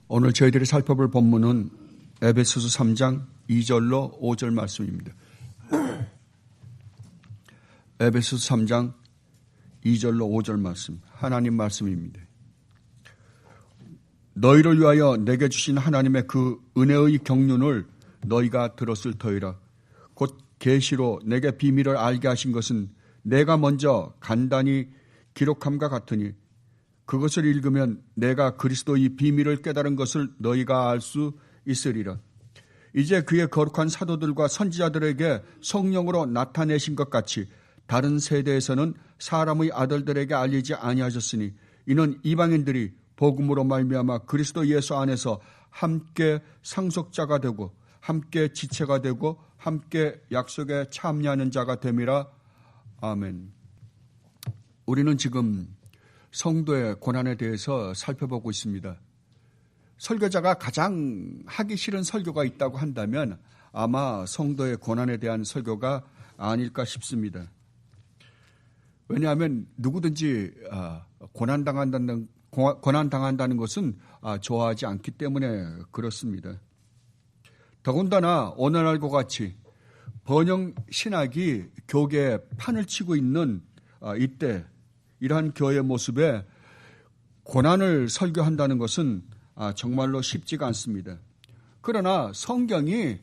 오늘 저희들이 살펴볼 본문은 에베소서 3장 2절로 5절 말씀입니다. 에베소서 3장 2절로 5절 말씀, 하나님 말씀입니다. 너희를 위하여 내게 주신 하나님의 그 은혜의 경륜을 너희가 들었을 터이라. 곧 계시로 내게 비밀을 알게 하신 것은 내가 먼저 간단히 기록함과 같으니 그것을 읽으면 내가 그리스도의 비밀을 깨달은 것을 너희가 알 수 있으리라. 이제 그의 거룩한 사도들과 선지자들에게 성령으로 나타내신 것 같이 다른 세대에서는 사람의 아들들에게 알리지 아니하셨으니 이는 이방인들이 복음으로 말미암아 그리스도 예수 안에서 함께 상속자가 되고 함께 지체가 되고 함께 약속에 참여하는 자가 됨이라. 아멘. 우리는 지금 성도의 고난에 대해서 살펴보고 있습니다. 설교자가 가장 하기 싫은 설교가 있다고 한다면 아마 성도의 고난에 대한 설교가 아닐까 싶습니다. 왜냐하면 누구든지 고난당한다는 것은 좋아하지 않기 때문에 그렇습니다. 더군다나 오늘날과 같이 번영 신학이 교계에 판을 치고 있는 이때 이러한 교회의 모습에 고난을 설교한다는 것은 정말로 쉽지가 않습니다. 그러나 성경이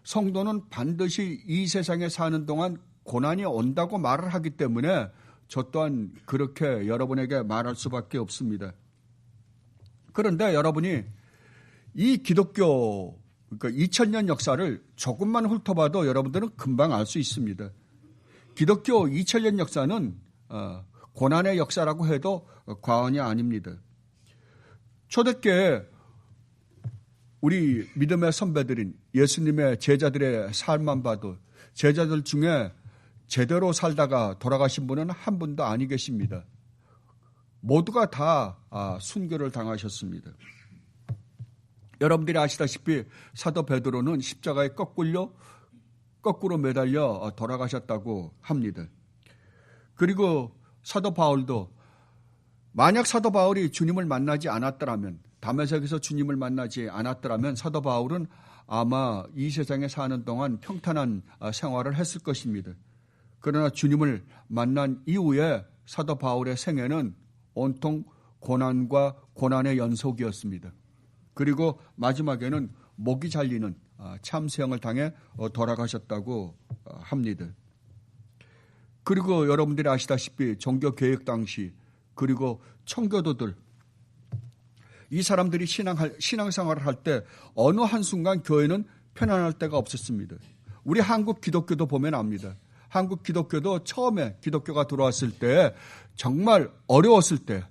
성도는 반드시 이 세상에 사는 동안 고난이 온다고 말을 하기 때문에 저 또한 그렇게 여러분에게 말할 수밖에 없습니다. 그런데 여러분이 이 기독교 그러니까 2000년 역사를 조금만 훑어봐도 여러분들은 금방 알 수 있습니다. 기독교 2000년 역사는 고난의 역사라고 해도 과언이 아닙니다. 초대교회 우리 믿음의 선배들인 예수님의 제자들의 삶만 봐도 제자들 중에 제대로 살다가 돌아가신 분은 한 분도 아니 계십니다. 모두가 다 순교를 당하셨습니다. 여러분들이 아시다시피 사도 베드로는 십자가에 거꾸로 매달려 돌아가셨다고 합니다. 그리고 사도 바울도 만약 사도 바울이 주님을 만나지 않았더라면 다메섹에서 주님을 만나지 않았더라면 사도 바울은 아마 이 세상에 사는 동안 평탄한 생활을 했을 것입니다. 그러나 주님을 만난 이후에 사도 바울의 생애는 온통 고난과 고난의 연속이었습니다. 그리고 마지막에는 목이 잘리는 참수형을 당해 돌아가셨다고 합니다. 그리고 여러분들이 아시다시피 종교개혁 당시 그리고 청교도들 이 사람들이 신앙생활을 할 때 어느 한순간 교회는 편안할 때가 없었습니다. 우리 한국 기독교도 보면 압니다. 한국 기독교도 처음에 기독교가 들어왔을 때 정말 어려웠을 때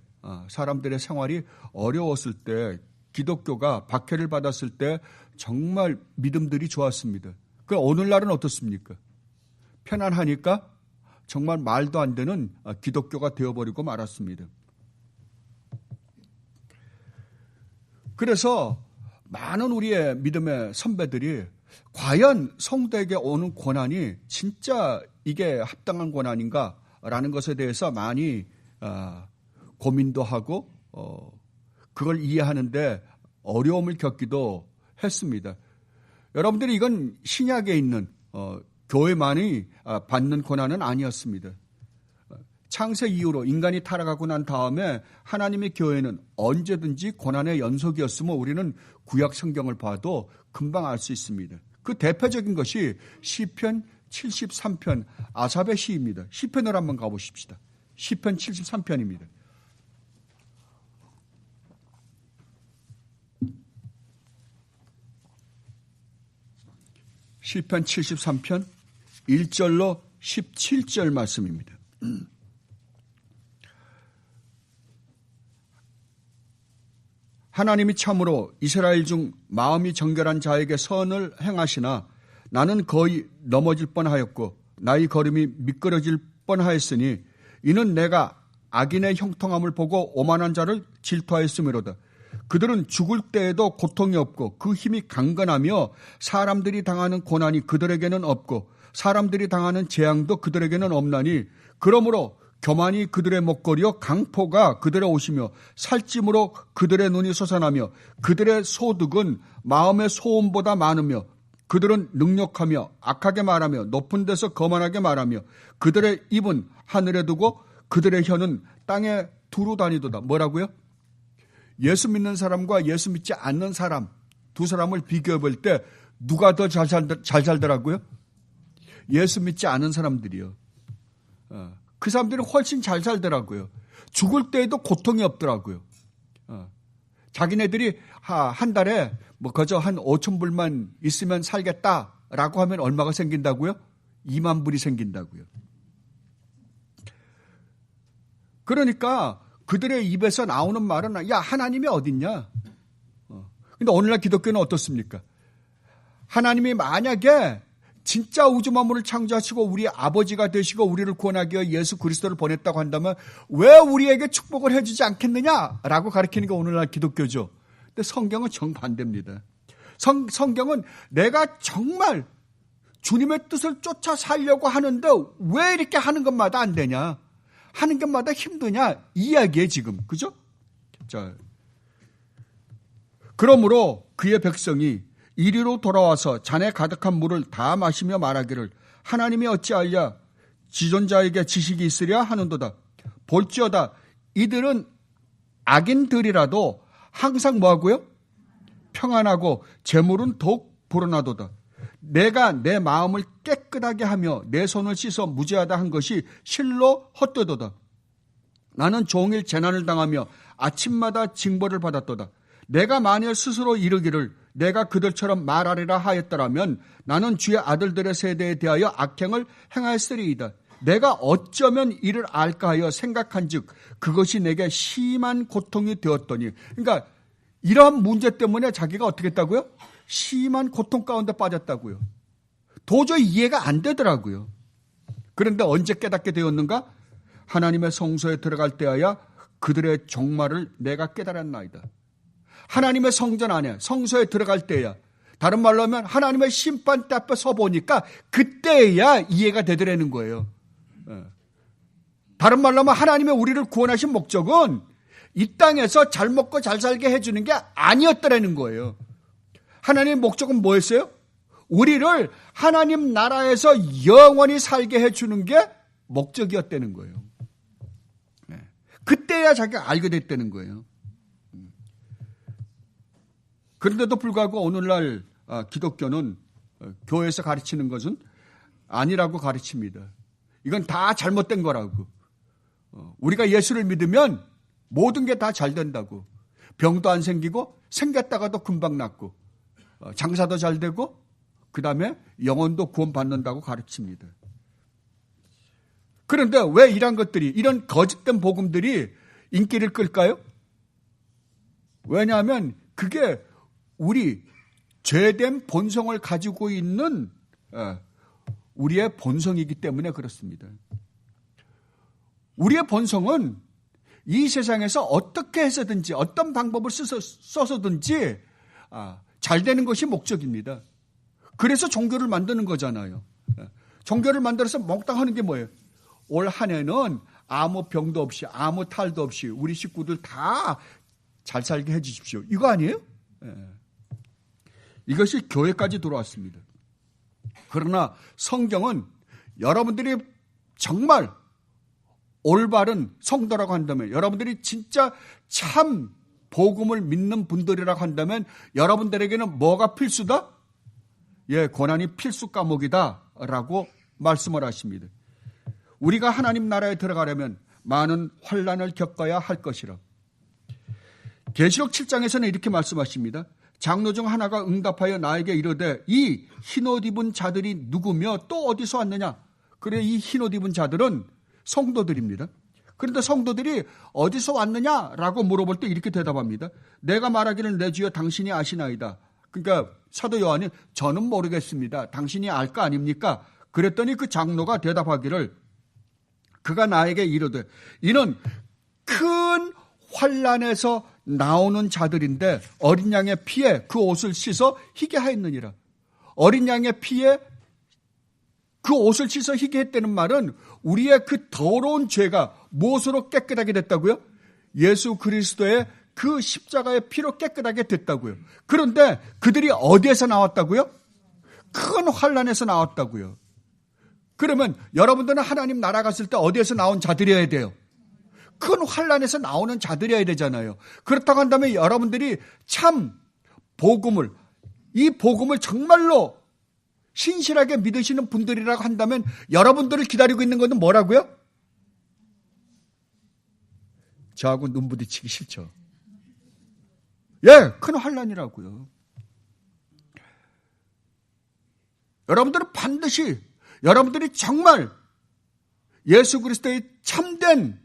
사람들의 생활이 어려웠을 때 기독교가 박해를 받았을 때 정말 믿음들이 좋았습니다. 그 오늘날은 어떻습니까? 편안하니까 정말 말도 안 되는 기독교가 되어버리고 말았습니다. 그래서 많은 우리의 믿음의 선배들이 과연 성도에게 오는 고난이 진짜 이게 합당한 고난인가라는 것에 대해서 많이 고민도 하고 그걸 이해하는데 어려움을 겪기도 했습니다. 여러분들이 이건 신약에 있는 교회만이 받는 고난은 아니었습니다. 창세 이후로 인간이 타락하고 난 다음에 하나님의 교회는 언제든지 고난의 연속이었으며 우리는 구약 성경을 봐도 금방 알 수 있습니다. 그 대표적인 것이 시편 73편 아삽의 시입니다. 시편을 한번 가보십시다. 시편 73편입니다. 시편 73편 1절로 17절 말씀입니다. 하나님이 참으로 이스라엘 중 마음이 정결한 자에게 선을 행하시나 나는 거의 넘어질 뻔하였고 나의 걸음이 미끄러질 뻔하였으니 이는 내가 악인의 형통함을 보고 오만한 자를 질투하였음이로다. 그들은 죽을 때에도 고통이 없고 그 힘이 강건하며 사람들이 당하는 고난이 그들에게는 없고 사람들이 당하는 재앙도 그들에게는 없나니 그러므로 교만이 그들의 목걸이요 강포가 그들의 옷이며 살찜으로 그들의 눈이 솟아나며 그들의 소득은 마음의 소음보다 많으며 그들은 능력하며 악하게 말하며 높은 데서 거만하게 말하며 그들의 입은 하늘에 두고 그들의 혀는 땅에 두루 다니도다. 뭐라고요? 예수 믿는 사람과 예수 믿지 않는 사람 두 사람을 비교해 볼 때 누가 더 잘 살더라고요? 예수 믿지 않은 사람들이요. 그 사람들이 훨씬 잘 살더라고요. 죽을 때에도 고통이 없더라고요. 자기네들이 한 달에 뭐 그저 한 5천 불만 있으면 살겠다라고 하면 얼마가 생긴다고요? 2만 불이 생긴다고요. 그러니까 그들의 입에서 나오는 말은 야 하나님이 어딨냐? 근데 오늘날 기독교는 어떻습니까? 하나님이 만약에 진짜 우주 만물을 창조하시고 우리 아버지가 되시고 우리를 구원하기 위해 예수 그리스도를 보냈다고 한다면 왜 우리에게 축복을 해주지 않겠느냐라고 가르치는 게 오늘날 기독교죠. 근데 성경은 정반대입니다. 성경은 내가 정말 주님의 뜻을 쫓아 살려고 하는데 왜 이렇게 하는 것마다 안 되냐? 하는 것마다 힘드냐? 이 이야기에 지금. 그죠? 자, 그러므로 그의 백성이 이리로 돌아와서 잔에 가득한 물을 다 마시며 말하기를 하나님이 어찌하여 지존자에게 지식이 있으랴 하는도다. 볼지어다 이들은 악인들이라도 항상 뭐하고요? 평안하고 재물은 더욱 불어나도다. 내가 내 마음을 깨끗하게 하며 내 손을 씻어 무죄하다 한 것이 실로 헛되도다. 나는 종일 재난을 당하며 아침마다 징벌을 받았도다. 내가 만일 스스로 이르기를 내가 그들처럼 말하리라 하였더라면 나는 주의 아들들의 세대에 대하여 악행을 행하였으리이다. 내가 어쩌면 이를 알까 하여 생각한즉 그것이 내게 심한 고통이 되었더니, 그러니까 이러한 문제 때문에 자기가 어떻게 했다고요? 심한 고통 가운데 빠졌다고요. 도저히 이해가 안 되더라고요. 그런데 언제 깨닫게 되었는가? 하나님의 성소에 들어갈 때하여 그들의 종말을 내가 깨달았나이다. 하나님의 성전 안에 성소에 들어갈 때야, 다른 말로 하면 하나님의 심판대 앞에 서보니까 그때야 이해가 되더라는 거예요. 다른 말로 하면 하나님의 우리를 구원하신 목적은 이 땅에서 잘 먹고 잘 살게 해주는 게 아니었더라는 거예요. 하나님의 목적은 뭐였어요? 우리를 하나님 나라에서 영원히 살게 해주는 게 목적이었다는 거예요. 그때야 자기가 알게 됐다는 거예요. 그런데도 불구하고 오늘날 기독교는 교회에서 가르치는 것은 아니라고 가르칩니다. 이건 다 잘못된 거라고. 우리가 예수를 믿으면 모든 게 다 잘 된다고. 병도 안 생기고 생겼다가도 금방 낫고 장사도 잘 되고 그 다음에 영혼도 구원받는다고 가르칩니다. 그런데 왜 이런 것들이, 이런 거짓된 복음들이 인기를 끌까요? 왜냐하면 그게 우리 죄된 본성을 가지고 있는 우리의 본성이기 때문에 그렇습니다. 우리의 본성은 이 세상에서 어떻게 해서든지 어떤 방법을 써서든지 잘 되는 것이 목적입니다. 그래서 종교를 만드는 거잖아요. 종교를 만들어서 몽땅 하는 게 뭐예요? 올 한 해는 아무 병도 없이 아무 탈도 없이 우리 식구들 다 잘 살게 해 주십시오. 이거 아니에요? 이것이 교회까지 들어왔습니다. 그러나 성경은 여러분들이 정말 올바른 성도라고 한다면, 여러분들이 진짜 참 복음을 믿는 분들이라고 한다면 여러분들에게는 뭐가 필수다? 고난이 필수 과목이다 라고 말씀을 하십니다. 우리가 하나님 나라에 들어가려면 많은 환난을 겪어야 할 것이라. 계시록 7장에서는 이렇게 말씀하십니다. 장로 중 하나가 응답하여 나에게 이르되 이 흰옷 입은 자들이 누구며 또 어디서 왔느냐? 그래, 이 흰옷 입은 자들은 성도들입니다. 그런데 성도들이 어디서 왔느냐라고 물어볼 때 이렇게 대답합니다. 내가 말하기를 내 주여 당신이 아시나이다. 그러니까 사도 요한이 저는 모르겠습니다. 당신이 알 거 아닙니까? 그랬더니 그 장로가 대답하기를 그가 나에게 이르되 이는 큰 환난에서 나오는 자들인데 어린 양의 피에 그 옷을 씻어 희게 하였느니라. 어린 양의 피에 그 옷을 씻어 희게 했다는 말은 우리의 그 더러운 죄가 무엇으로 깨끗하게 됐다고요? 예수 그리스도의 그 십자가의 피로 깨끗하게 됐다고요. 그런데 그들이 어디에서 나왔다고요? 큰 환난에서 나왔다고요. 그러면 여러분들은 하나님 나라 갔을 때 어디에서 나온 자들이어야 돼요? 큰 환난에서 나오는 자들이어야 되잖아요. 그렇다고 한다면 여러분들이 참 복음을, 이 복음을 정말로 신실하게 믿으시는 분들이라고 한다면 여러분들을 기다리고 있는 것은 뭐라고요? 저하고 눈 부딪히기 싫죠. 예, 큰 환난이라고요. 여러분들은 반드시, 여러분들이 정말 예수 그리스도의 참된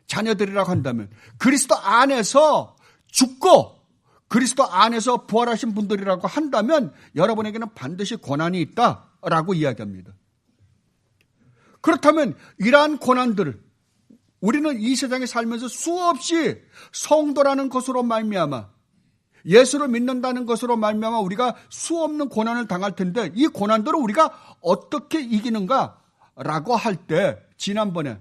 자녀들이라고 한다면, 그리스도 안에서 죽고 그리스도 안에서 부활하신 분들이라고 한다면 여러분에게는 반드시 고난이 있다라고 이야기합니다. 그렇다면 이러한 고난들을 우리는 이 세상에 살면서 수없이 성도라는 것으로 말미암아, 예수를 믿는다는 것으로 말미암아 우리가 수없는 고난을 당할 텐데, 이 고난들을 우리가 어떻게 이기는가라고 할 때 지난번에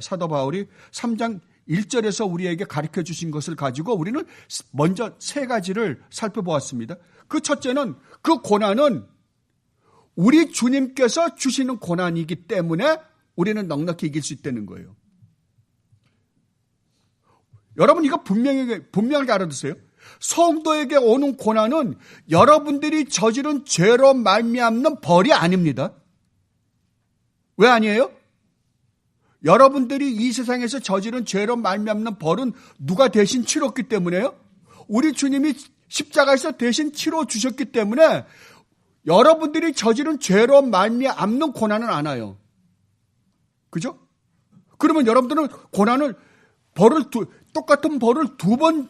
사도 바울이 3장 1절에서 우리에게 가르쳐 주신 것을 가지고 우리는 먼저 세 가지를 살펴보았습니다. 그 첫째는, 그 고난은 우리 주님께서 주시는 고난이기 때문에 우리는 넉넉히 이길 수 있다는 거예요. 여러분, 이거 분명하게 알아두세요. 성도에게 오는 고난은 여러분들이 저지른 죄로 말미암는 벌이 아닙니다. 왜 아니에요? 여러분들이 이 세상에서 저지른 죄로 말미암는 벌은 누가 대신 치렀기 때문에요? 우리 주님이 십자가에서 대신 치러 주셨기 때문에 여러분들이 저지른 죄로 말미암는 고난은 안 와요. 그죠? 그러면 여러분들은 똑같은 벌을 두 번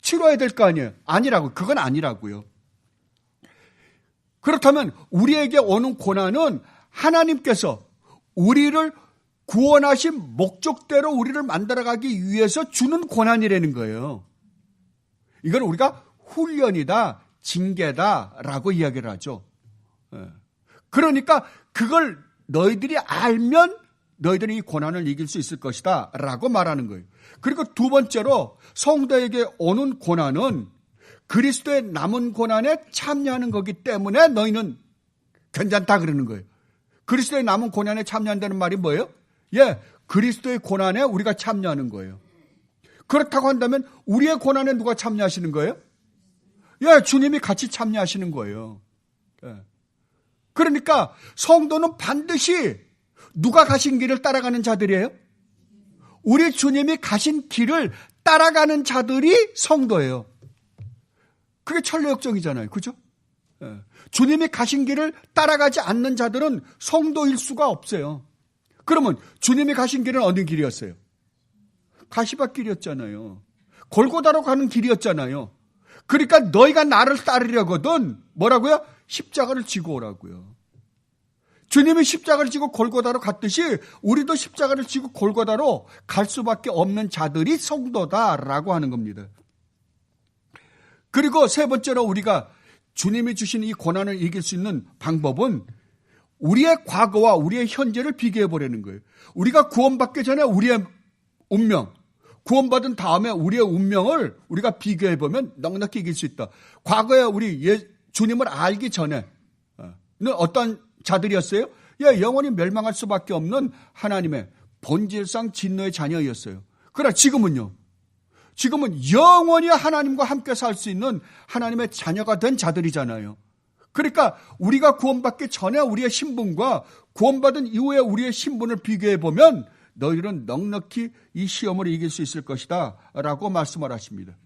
치러야 될 거 아니에요? 아니라고. 그건 아니라고요. 그렇다면 우리에게 오는 고난은 하나님께서 우리를 구원하신 목적대로 우리를 만들어가기 위해서 주는 고난이라는 거예요. 이건 우리가 훈련이다, 징계다라고 이야기를 하죠. 그러니까 그걸 너희들이 알면 너희들이 이 고난을 이길 수 있을 것이다 라고 말하는 거예요. 그리고 두 번째로 성도에게 오는 고난은 그리스도의 남은 고난에 참여하는 거기 때문에 너희는 괜찮다 그러는 거예요. 그리스도의 남은 고난에 참여한다는 말이 뭐예요? 예, 그리스도의 고난에 우리가 참여하는 거예요. 그렇다고 한다면 우리의 고난에 누가 참여하시는 거예요? 예, 주님이 같이 참여하시는 거예요. 예. 그러니까 성도는 반드시 누가 가신 길을 따라가는 자들이에요? 우리 주님이 가신 길을 따라가는 자들이 성도예요. 그게 천리역정이잖아요. 그죠? 예. 주님이 가신 길을 따라가지 않는 자들은 성도일 수가 없어요. 그러면 주님이 가신 길은 어느 길이었어요? 가시밭길이었잖아요. 골고다로 가는 길이었잖아요. 그러니까 너희가 나를 따르려거든 뭐라고요? 십자가를 지고 오라고요. 주님이 십자가를 지고 골고다로 갔듯이 우리도 십자가를 지고 골고다로 갈 수밖에 없는 자들이 성도다라고 하는 겁니다. 그리고 세 번째로 우리가 주님이 주신 이 고난을 이길 수 있는 방법은 우리의 과거와 우리의 현재를 비교해 보려는 거예요. 우리가 구원받기 전에 우리의 운명, 구원받은 다음에 우리의 운명을 우리가 비교해 보면 넉넉히 이길 수 있다. 과거에 우리 주님을 알기 전에는 어떤 자들이었어요? 예, 영원히 멸망할 수밖에 없는 하나님의 본질상 진노의 자녀였어요. 그러나 지금은요. 지금은 영원히 하나님과 함께 살 수 있는 하나님의 자녀가 된 자들이잖아요. 그러니까 우리가 구원받기 전에 우리의 신분과 구원받은 이후에 우리의 신분을 비교해 보면 너희는 넉넉히 이 시험을 이길 수 있을 것이다 라고 말씀을 하십니다.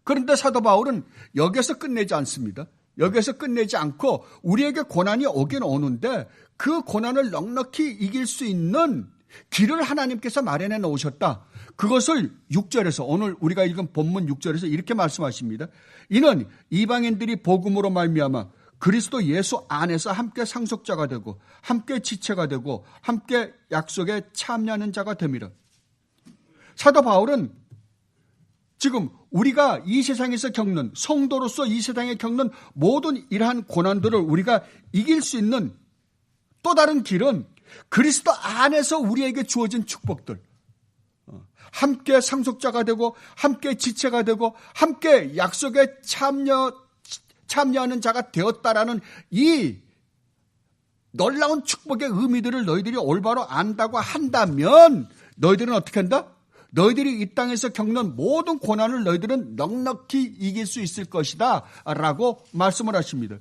그런데 사도 바울은 여기서 끝내지 않습니다. 여기서 끝내지 않고 우리에게 고난이 오긴 오는데 그 고난을 넉넉히 이길 수 있는 길을 하나님께서 마련해 놓으셨다. 그것을 6절에서 오늘 우리가 읽은 본문 6절에서 이렇게 말씀하십니다. 이는 이방인들이 복음으로 말미암아 그리스도 예수 안에서 함께 상속자가 되고 함께 지체가 되고 함께 약속에 참여하는 자가 됨이라. 사도 바울은 지금 우리가 이 세상에서 겪는, 성도로서 이 세상에 겪는 모든 이러한 고난들을 우리가 이길 수 있는 또 다른 길은 그리스도 안에서 우리에게 주어진 축복들, 함께 상속자가 되고 함께 지체가 되고 함께 약속에 참여하는 자가 되었다라는 이 놀라운 축복의 의미들을 너희들이 올바로 안다고 한다면 너희들은 어떻게 한다? 너희들이 이 땅에서 겪는 모든 고난을 너희들은 넉넉히 이길 수 있을 것이다 라고 말씀을 하십니다.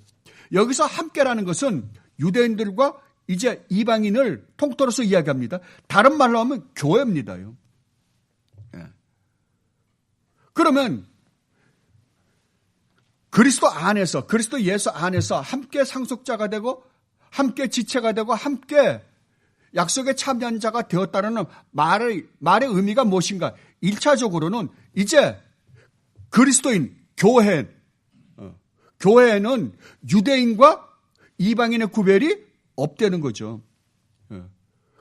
여기서 함께라는 것은 유대인들과 이제 이방인을 통틀어서 이야기합니다. 다른 말로 하면 교회입니다요. 그러면 그리스도 안에서, 그리스도 예수 안에서 함께 상속자가 되고 함께 지체가 되고 함께 약속에 참여한 자가 되었다는 말의 의미가 무엇인가? 1차적으로는 이제 그리스도인, 교회에는 유대인과 이방인의 구별이 없다는 거죠.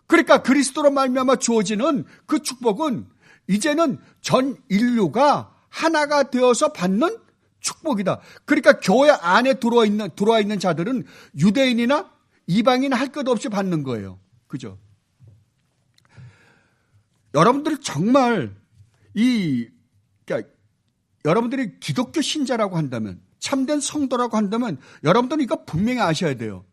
그러니까 그리스도로 말미암아 주어지는 그 축복은 이제는 전 인류가 하나가 되어서 받는 축복이다. 그러니까 교회 안에 들어와 있는 자들은 유대인이나 이방인 할 것 없이 받는 거예요. 그죠? 여러분들이 정말 그러니까 여러분들이 기독교 신자라고 한다면, 참된 성도라고 한다면 여러분들은 이거 분명히 아셔야 돼요.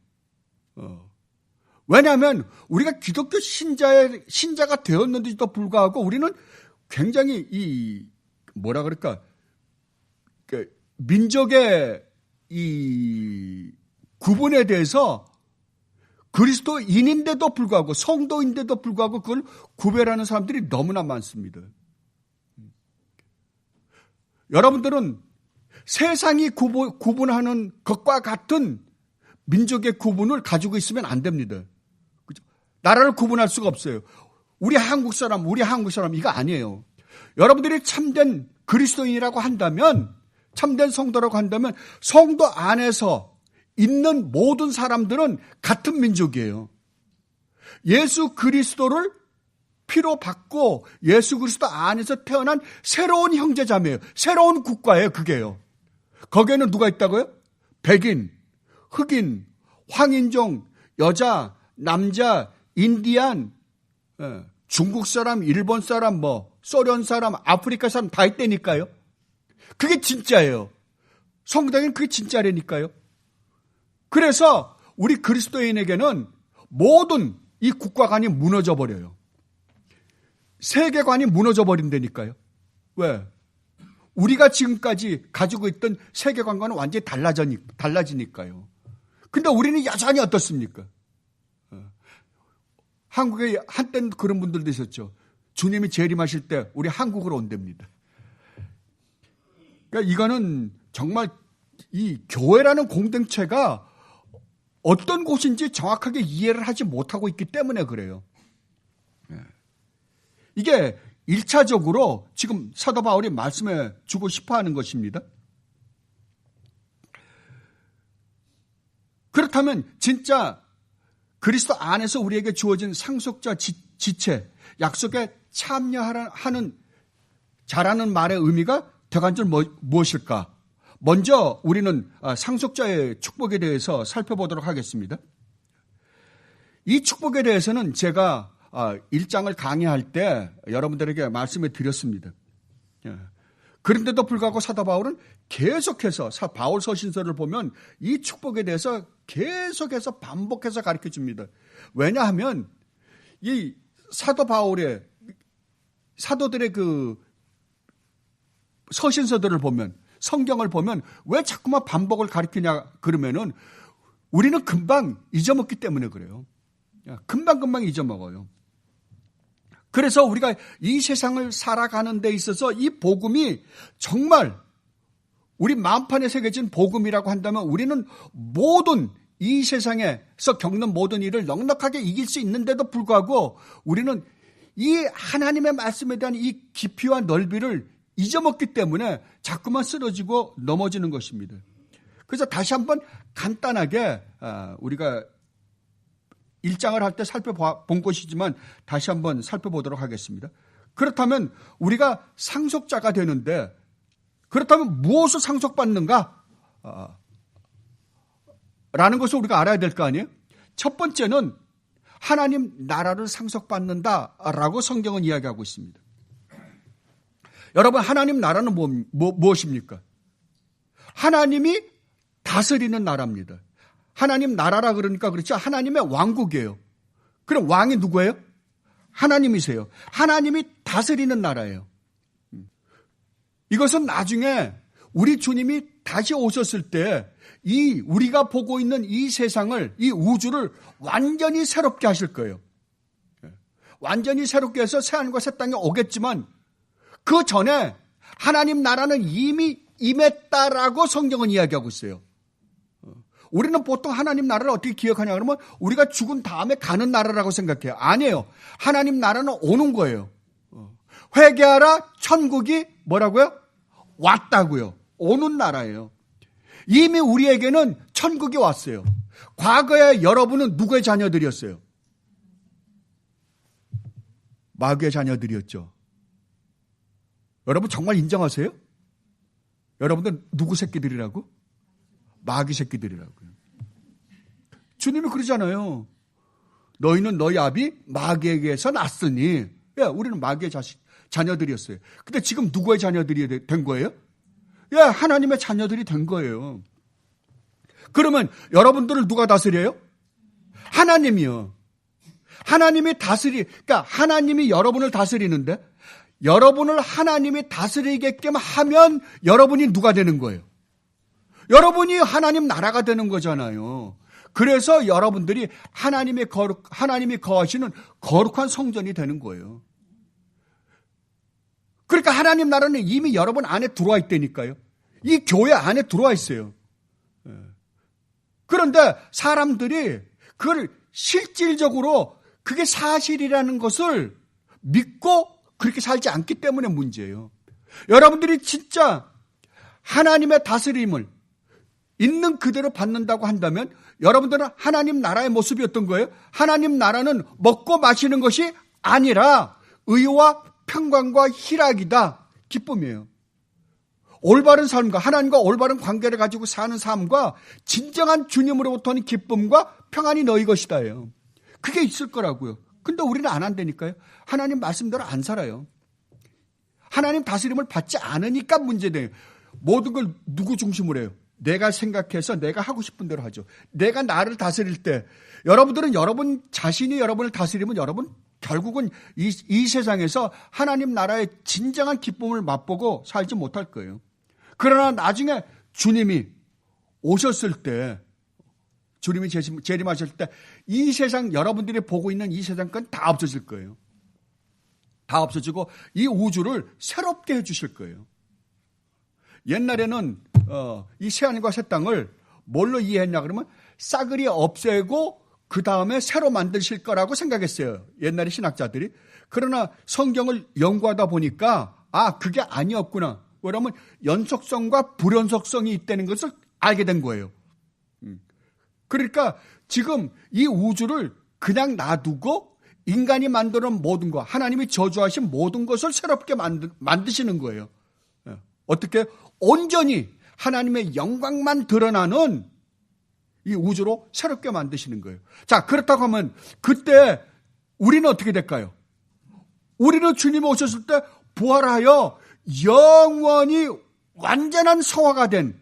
왜냐하면 우리가 기독교 신자가 되었는데도 불구하고 우리는 굉장히 뭐라 그럴까, 민족의 이 구분에 대해서 그리스도인인데도 불구하고, 성도인데도 불구하고 그걸 구별하는 사람들이 너무나 많습니다. 여러분들은 세상이 구분하는 것과 같은 민족의 구분을 가지고 있으면 안 됩니다. 그죠? 나라를 구분할 수가 없어요. 우리 한국 사람 이거 아니에요. 여러분들이 참된 그리스도인이라고 한다면, 참된 성도라고 한다면 성도 안에서 있는 모든 사람들은 같은 민족이에요. 예수 그리스도를 피로 받고 예수 그리스도 안에서 태어난 새로운 형제자매예요. 새로운 국가예요. 그게요. 거기에는 누가 있다고요? 백인, 흑인, 황인종, 여자, 남자, 인디안, 중국 사람, 일본 사람, 소련 사람, 아프리카 사람 다 있다니까요. 그게 진짜예요. 성당에는 그게 진짜라니까요. 그래서 우리 그리스도인에게는 모든 이 국가관이 무너져 버려요. 세계관이 무너져 버린다니까요. 왜? 우리가 지금까지 가지고 있던 세계관과는 완전히 달라지니까요. 근데 우리는 여전히 어떻습니까? 한국에 한때는 그런 분들도 있었죠. 주님이 재림하실 때 우리 한국으로 온답니다. 그러니까 이거는 정말 이 교회라는 공동체가 어떤 곳인지 정확하게 이해를 하지 못하고 있기 때문에 그래요. 이게 1차적으로 지금 사도 바울이 말씀해 주고 싶어 하는 것입니다. 그렇다면 진짜 그리스도 안에서 우리에게 주어진 상속자 지체, 약속에 참여하는 자라는 말의 의미가 대관절 무엇일까? 먼저 우리는 상속자의 축복에 대해서 살펴보도록 하겠습니다. 이 축복에 대해서는 제가 1장을 강의할 때 여러분들에게 말씀을 드렸습니다. 그런데도 불구하고 사도 바울은 계속해서 바울 서신서를 보면 이 축복에 대해서 계속해서 반복해서 가르쳐 줍니다. 왜냐하면 이 사도 바울의 사도들의 그 서신서들을 보면, 성경을 보면 왜 자꾸만 반복을 가르치냐 그러면은 우리는 금방 잊어먹기 때문에 그래요. 금방 잊어먹어요. 그래서 우리가 이 세상을 살아가는 데 있어서 이 복음이 정말 우리 마음판에 새겨진 복음이라고 한다면 우리는 모든 이 세상에서 겪는 모든 일을 넉넉하게 이길 수 있는데도 불구하고 우리는 이 하나님의 말씀에 대한 이 깊이와 넓이를 잊어먹기 때문에 자꾸만 쓰러지고 넘어지는 것입니다. 그래서 다시 한번 간단하게 우리가 1장을 할 때 살펴본 것이지만 다시 한번 살펴보도록 하겠습니다. 그렇다면 우리가 상속자가 되는데 그렇다면 무엇을 상속받는가? 라는 것을 우리가 알아야 될 거 아니에요? 첫 번째는 하나님 나라를 상속받는다라고 성경은 이야기하고 있습니다. 여러분, 하나님 나라는 무엇입니까? 하나님이 다스리는 나라입니다. 하나님 나라라 그러니까 그렇죠. 하나님의 왕국이에요. 그럼 왕이 누구예요? 하나님이세요. 하나님이 다스리는 나라예요. 이것은 나중에 우리 주님이 다시 오셨을 때 이 우리가 보고 있는 이 세상을, 이 우주를 완전히 새롭게 하실 거예요. 완전히 새롭게 해서 새하늘과 새 땅에 오겠지만 그 전에 하나님 나라는 이미 임했다라고 성경은 이야기하고 있어요. 우리는 보통 하나님 나라를 어떻게 기억하냐 그러면 우리가 죽은 다음에 가는 나라라고 생각해요. 아니에요. 하나님 나라는 오는 거예요. 회개하라, 천국이 뭐라고요? 왔다고요. 오는 나라예요. 이미 우리에게는 천국이 왔어요. 과거에 여러분은 누구의 자녀들이었어요? 마귀의 자녀들이었죠. 여러분 정말 인정하세요? 여러분들 누구 새끼들이라고? 마귀 새끼들이라고요. 주님이 그러잖아요. 너희는 너희 아비 마귀에게서 났으니. 우리는 마귀의 자녀들이었어요. 근데 지금 누구의 자녀들이 된 거예요? 하나님의 자녀들이 된 거예요. 그러면 여러분들을 누가 다스려요? 하나님이요. 그러니까 하나님이 여러분을 다스리는데 여러분을 하나님이 다스리게끔 하면 여러분이 누가 되는 거예요? 여러분이 하나님 나라가 되는 거잖아요. 그래서 여러분들이 하나님이 거하시는 거룩한 성전이 되는 거예요. 그러니까 하나님 나라는 이미 여러분 안에 들어와 있다니까요. 이 교회 안에 들어와 있어요. 그런데 사람들이 그걸 실질적으로 그게 사실이라는 것을 믿고 그렇게 살지 않기 때문에 문제예요. 여러분들이 진짜 하나님의 다스림을 있는 그대로 받는다고 한다면 여러분들은 하나님 나라의 모습이 어떤 거예요? 하나님 나라는 먹고 마시는 것이 아니라 의와 평강과 희락이다. 기쁨이에요. 올바른 삶과 하나님과 올바른 관계를 가지고 사는 삶과 진정한 주님으로부터 오는 기쁨과 평안이 너희 것이다예요. 그게 있을 거라고요. 근데 우리는 안 한다니까요. 하나님 말씀대로 안 살아요. 하나님 다스림을 받지 않으니까 문제돼요. 모든 걸 누구 중심으로 해요? 내가 생각해서 내가 하고 싶은 대로 하죠. 내가 나를 다스릴 때 여러분들은 여러분 자신이 여러분을 다스리면 여러분 결국은 이 세상에서 하나님 나라의 진정한 기쁨을 맛보고 살지 못할 거예요. 그러나 나중에 주님이 오셨을 때, 주님이 재림하셨을 때 이 세상 여러분들이 보고 있는 이 세상 건 다 없어질 거예요. 다 없어지고 이 우주를 새롭게 해주실 거예요. 옛날에는 이 새하늘과 새 땅을 뭘로 이해했냐 그러면 싸그리 없애고 그 다음에 새로 만드실 거라고 생각했어요. 옛날에 신학자들이. 그러나 성경을 연구하다 보니까 그게 아니었구나. 그러면 연속성과 불연속성이 있다는 것을 알게 된 거예요. 그러니까 지금 이 우주를 그냥 놔두고 인간이 만드는 모든 것, 하나님이 저주하신 모든 것을 새롭게 만드시는 거예요. 어떻게? 온전히 하나님의 영광만 드러나는 이 우주로 새롭게 만드시는 거예요. 자, 그렇다고 하면 그때 우리는 어떻게 될까요? 우리는 주님이 오셨을 때 부활하여 영원히 완전한 성화가 된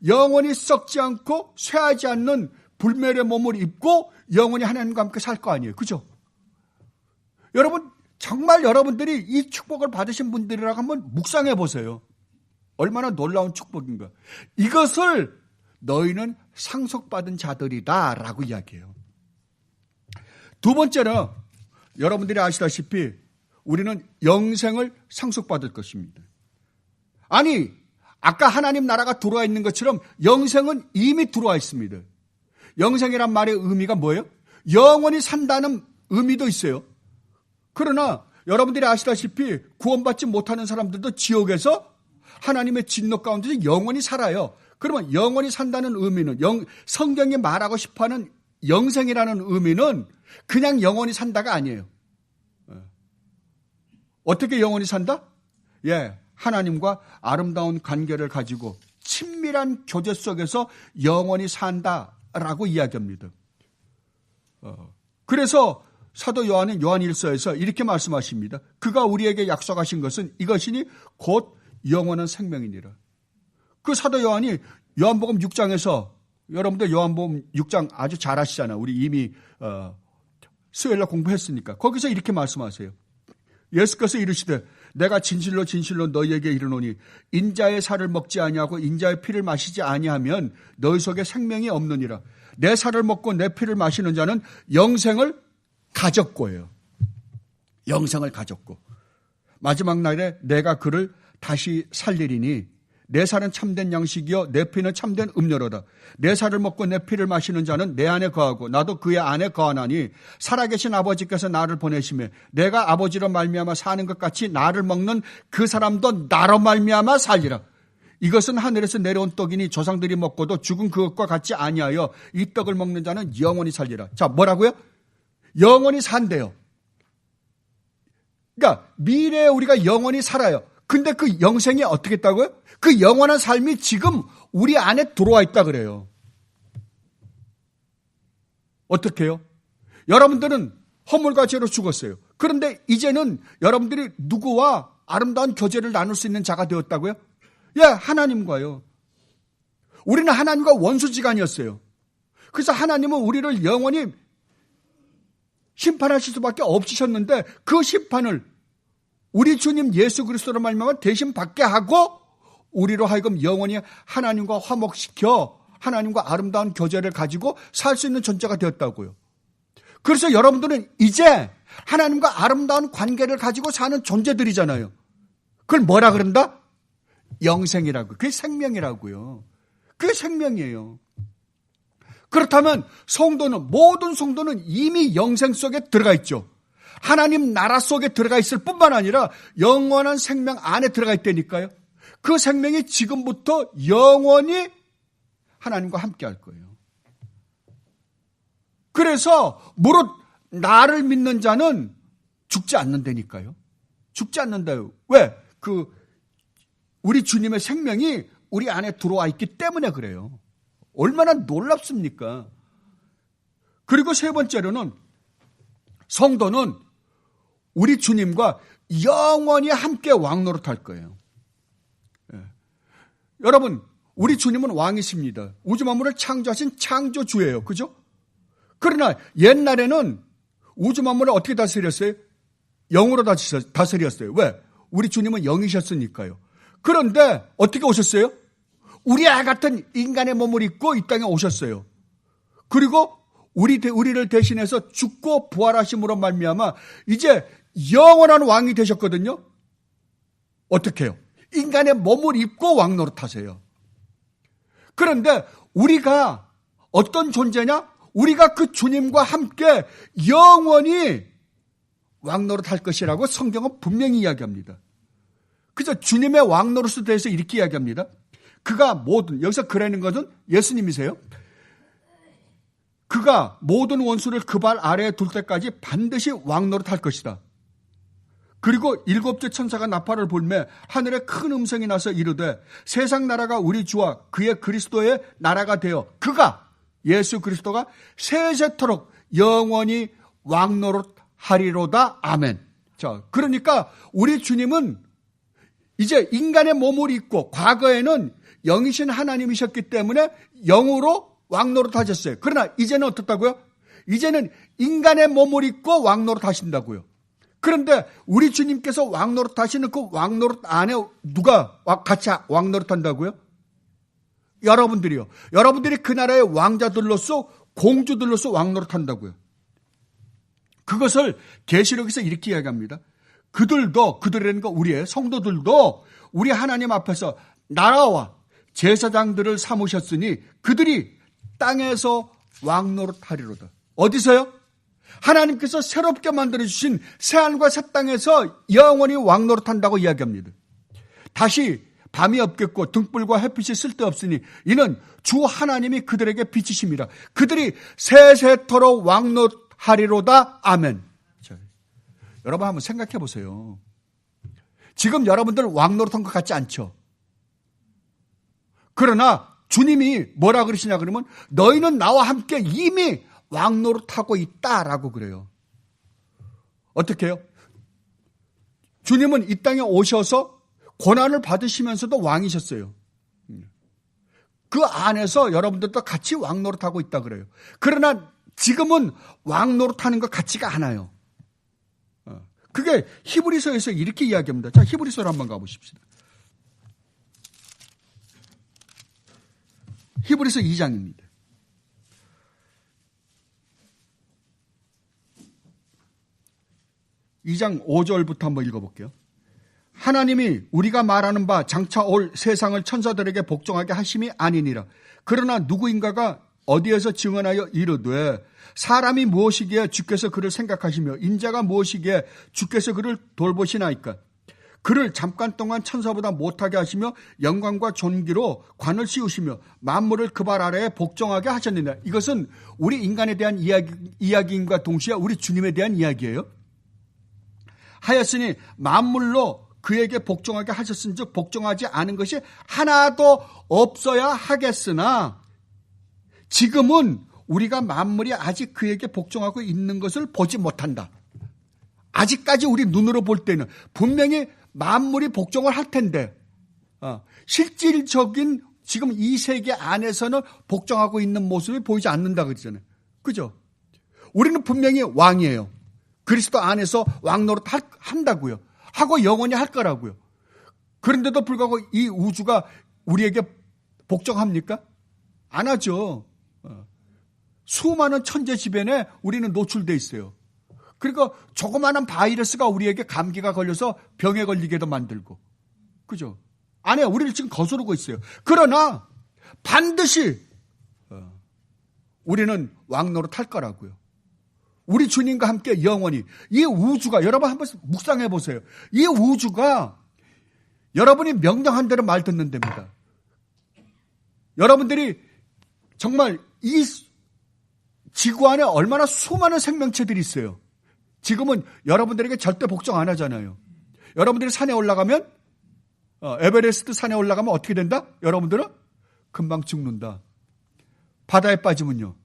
영원히 썩지 않고 쇠하지 않는 불멸의 몸을 입고 영원히 하나님과 함께 살 거 아니에요. 그죠? 여러분, 정말 여러분들이 이 축복을 받으신 분들이라고 한번 묵상해 보세요. 얼마나 놀라운 축복인가. 이것을 너희는 상속받은 자들이다 라고 이야기해요. 두 번째는 여러분들이 아시다시피 우리는 영생을 상속받을 것입니다. 아니, 아까 하나님 나라가 들어와 있는 것처럼 영생은 이미 들어와 있습니다. 영생이란 말의 의미가 뭐예요? 영원히 산다는 의미도 있어요. 그러나 여러분들이 아시다시피 구원받지 못하는 사람들도 지옥에서 하나님의 진노 가운데서 영원히 살아요. 그러면 영원히 산다는 의미는 성경이 말하고 싶어하는 영생이라는 의미는 그냥 영원히 산다가 아니에요. 어떻게 영원히 산다? 예, 하나님과 아름다운 관계를 가지고 친밀한 교제 속에서 영원히 산다라고 이야기합니다. 그래서 사도 요한은 요한일서에서 이렇게 말씀하십니다. 그가 우리에게 약속하신 것은 이것이니 곧 영원한 생명이니라. 그 사도 요한이 요한복음 6장에서, 여러분들 요한복음 6장 아주 잘 아시잖아요. 우리 이미 수요일날 공부했으니까. 거기서 이렇게 말씀하세요. 예수께서 이르시되 내가 진실로 진실로 너희에게 이르노니 인자의 살을 먹지 아니하고 인자의 피를 마시지 아니하면 너희 속에 생명이 없느니라. 내 살을 먹고 내 피를 마시는 자는 영생을 가졌고예요. 영생을 가졌고 마지막 날에 내가 그를 다시 살리리니 내 살은 참된 양식이요 내 피는 참된 음료로다. 내 살을 먹고 내 피를 마시는 자는 내 안에 거하고 나도 그의 안에 거하나니 살아계신 아버지께서 나를 보내시매 내가 아버지로 말미암아 사는 것 같이 나를 먹는 그 사람도 나로 말미암아 살리라. 이것은 하늘에서 내려온 떡이니 조상들이 먹고도 죽은 그것과 같지 아니하여 이 떡을 먹는 자는 영원히 살리라. 자, 뭐라고요? 영원히 산대요. 그러니까 미래에 우리가 영원히 살아요. 근데 그 영생이 어떻게 했다고요? 그 영원한 삶이 지금 우리 안에 들어와 있다 그래요. 어떻게 해요? 여러분들은 허물과 죄로 죽었어요. 그런데 이제는 여러분들이 누구와 아름다운 교제를 나눌 수 있는 자가 되었다고요? 예, 하나님과요. 우리는 하나님과 원수지간이었어요. 그래서 하나님은 우리를 영원히 심판하실 수밖에 없으셨는데 그 심판을 우리 주님 예수 그리스도로 말미암아 대신 받게 하고 우리로 하여금 영원히 하나님과 화목시켜 하나님과 아름다운 교제를 가지고 살 수 있는 존재가 되었다고요. 그래서 여러분들은 이제 하나님과 아름다운 관계를 가지고 사는 존재들이잖아요. 그걸 뭐라 그런다? 영생이라고. 그게 생명이라고요. 그게 생명이에요. 그렇다면 성도는, 모든 성도는 이미 영생 속에 들어가 있죠. 하나님 나라 속에 들어가 있을 뿐만 아니라 영원한 생명 안에 들어가 있다니까요. 그 생명이 지금부터 영원히 하나님과 함께 할 거예요. 그래서 무릇 나를 믿는 자는 죽지 않는다니까요. 죽지 않는다요. 왜? 우리 주님의 생명이 우리 안에 들어와 있기 때문에 그래요. 얼마나 놀랍습니까? 그리고 세 번째로는 성도는 우리 주님과 영원히 함께 왕노릇할 거예요. 예. 여러분, 우리 주님은 왕이십니다. 우주 만물을 창조하신 창조주예요. 그죠? 그러나 옛날에는 우주 만물을 어떻게 다스렸어요? 영으로 다스렸어요. 왜? 우리 주님은 영이셨으니까요. 그런데 어떻게 오셨어요? 우리와 같은 인간의 몸을 입고 이 땅에 오셨어요. 그리고 우리를 대신해서 죽고 부활하심으로 말미암아 이제 영원한 왕이 되셨거든요. 어떻게 해요? 인간의 몸을 입고 왕노릇하세요. 그런데 우리가 어떤 존재냐? 우리가 그 주님과 함께 영원히 왕노릇할 것이라고 성경은 분명히 이야기합니다. 그래서 주님의 왕노릇에 대해서 이렇게 이야기합니다. 그가 모든, 여기서 그라는 것은 예수님이세요. 그가 모든 원수를 그 발 아래에 둘 때까지 반드시 왕노릇할 것이다. 그리고 일곱째 천사가 나팔을 불매 하늘에 큰 음성이 나서 이르되 세상 나라가 우리 주와 그의 그리스도의 나라가 되어 그가 예수 그리스도가 세세토록 영원히 왕노릇하리로다. 아멘. 자, 그러니까 우리 주님은 이제 인간의 몸을 입고 과거에는 영이신 하나님이셨기 때문에 영으로 왕노릇하셨어요. 그러나 이제는 어떻다고요? 이제는 인간의 몸을 입고 왕노릇하신다고요. 그런데 우리 주님께서 왕노릇하시는 그 왕노릇 안에 누가 같이 왕노릇한다고요? 여러분들이요. 여러분들이 그 나라의 왕자들로서 공주들로서 왕노릇한다고요. 그것을 계시록에서 이렇게 이야기합니다. 그들이라는 거 우리의 성도들도 우리 하나님 앞에서 나라와 제사장들을 삼으셨으니 그들이 땅에서 왕노릇하리로다. 어디서요? 하나님께서 새롭게 만들어주신 새하늘과 새 땅에서 영원히 왕노릇한다고 이야기합니다. 다시 밤이 없겠고 등불과 햇빛이 쓸데없으니 이는 주 하나님이 그들에게 빛이심이라. 그들이 세세토록 왕노릇하리로다. 아멘. 자, 여러분 한번 생각해 보세요. 지금 여러분들 왕노릇한 것 같지 않죠? 그러나 주님이 뭐라 그러시냐 그러면 너희는 나와 함께 이미 왕노릇하고 있다라고 그래요. 어떻게 해요? 주님은 이 땅에 오셔서 고난을 받으시면서도 왕이셨어요. 그 안에서 여러분들도 같이 왕노릇하고 있다 그래요. 그러나 지금은 왕노릇하는 것 같지가 않아요. 그게 히브리서에서 이렇게 이야기합니다. 자, 히브리서로 한번 가보십시다. 히브리서 2장입니다. 2장 5절부터 한번 읽어볼게요. 하나님이 우리가 말하는 바 장차 올 세상을 천사들에게 복종하게 하심이 아니니라. 그러나 누구인가가 어디에서 증언하여 이르되 사람이 무엇이기에 주께서 그를 생각하시며 인자가 무엇이기에 주께서 그를 돌보시나이까. 그를 잠깐 동안 천사보다 못하게 하시며 영광과 존귀로 관을 씌우시며 만물을 그 발 아래에 복종하게 하셨느냐. 이것은 우리 인간에 대한 이야기인과 동시에 우리 주님에 대한 이야기예요. 하였으니 만물로 그에게 복종하게 하셨은즉 복종하지 않은 것이 하나도 없어야 하겠으나 지금은 우리가 만물이 아직 그에게 복종하고 있는 것을 보지 못한다. 아직까지 우리 눈으로 볼 때는 분명히 만물이 복종을 할 텐데 실질적인 지금 이 세계 안에서는 복종하고 있는 모습을 보이지 않는다 그러잖아요. 그죠? 우리는 분명히 왕이에요. 그리스도 안에서 왕노릇 한다고요. 하고 영원히 할 거라고요. 그런데도 불구하고 이 우주가 우리에게 복종합니까? 안 하죠. 수많은 천재지변에 우리는 노출되어 있어요. 그러니까 조그마한 바이러스가 우리에게 감기가 걸려서 병에 걸리게도 만들고. 그죠? 안 해요. 우리를 지금 거스르고 있어요. 그러나 반드시 우리는 왕노릇 할 거라고요. 우리 주님과 함께 영원히. 이 우주가, 여러분 한번 묵상해 보세요. 이 우주가 여러분이 명령한 대로 말 듣는 데입니다. 여러분들이 정말 이 지구 안에 얼마나 수많은 생명체들이 있어요. 지금은 여러분들에게 절대 복종 안 하잖아요. 여러분들이 산에 올라가면, 에베레스트 산에 올라가면 어떻게 된다? 여러분들은 금방 죽는다. 바다에 빠지면요,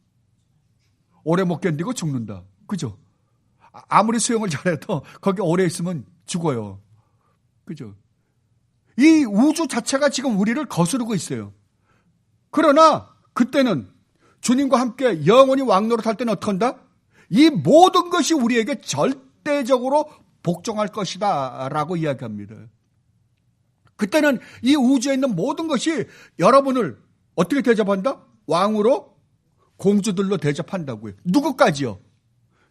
오래 못 견디고 죽는다. 그죠? 아무리 수영을 잘해도 거기 오래 있으면 죽어요. 그죠? 이 우주 자체가 지금 우리를 거스르고 있어요. 그러나 그때는 주님과 함께 영원히 왕노릇 할 때는 어떻게 한다? 이 모든 것이 우리에게 절대적으로 복종할 것이다 라고 이야기합니다. 그때는 이 우주에 있는 모든 것이 여러분을 어떻게 대접한다? 왕으로, 공주들로 대접한다고요. 누구까지요?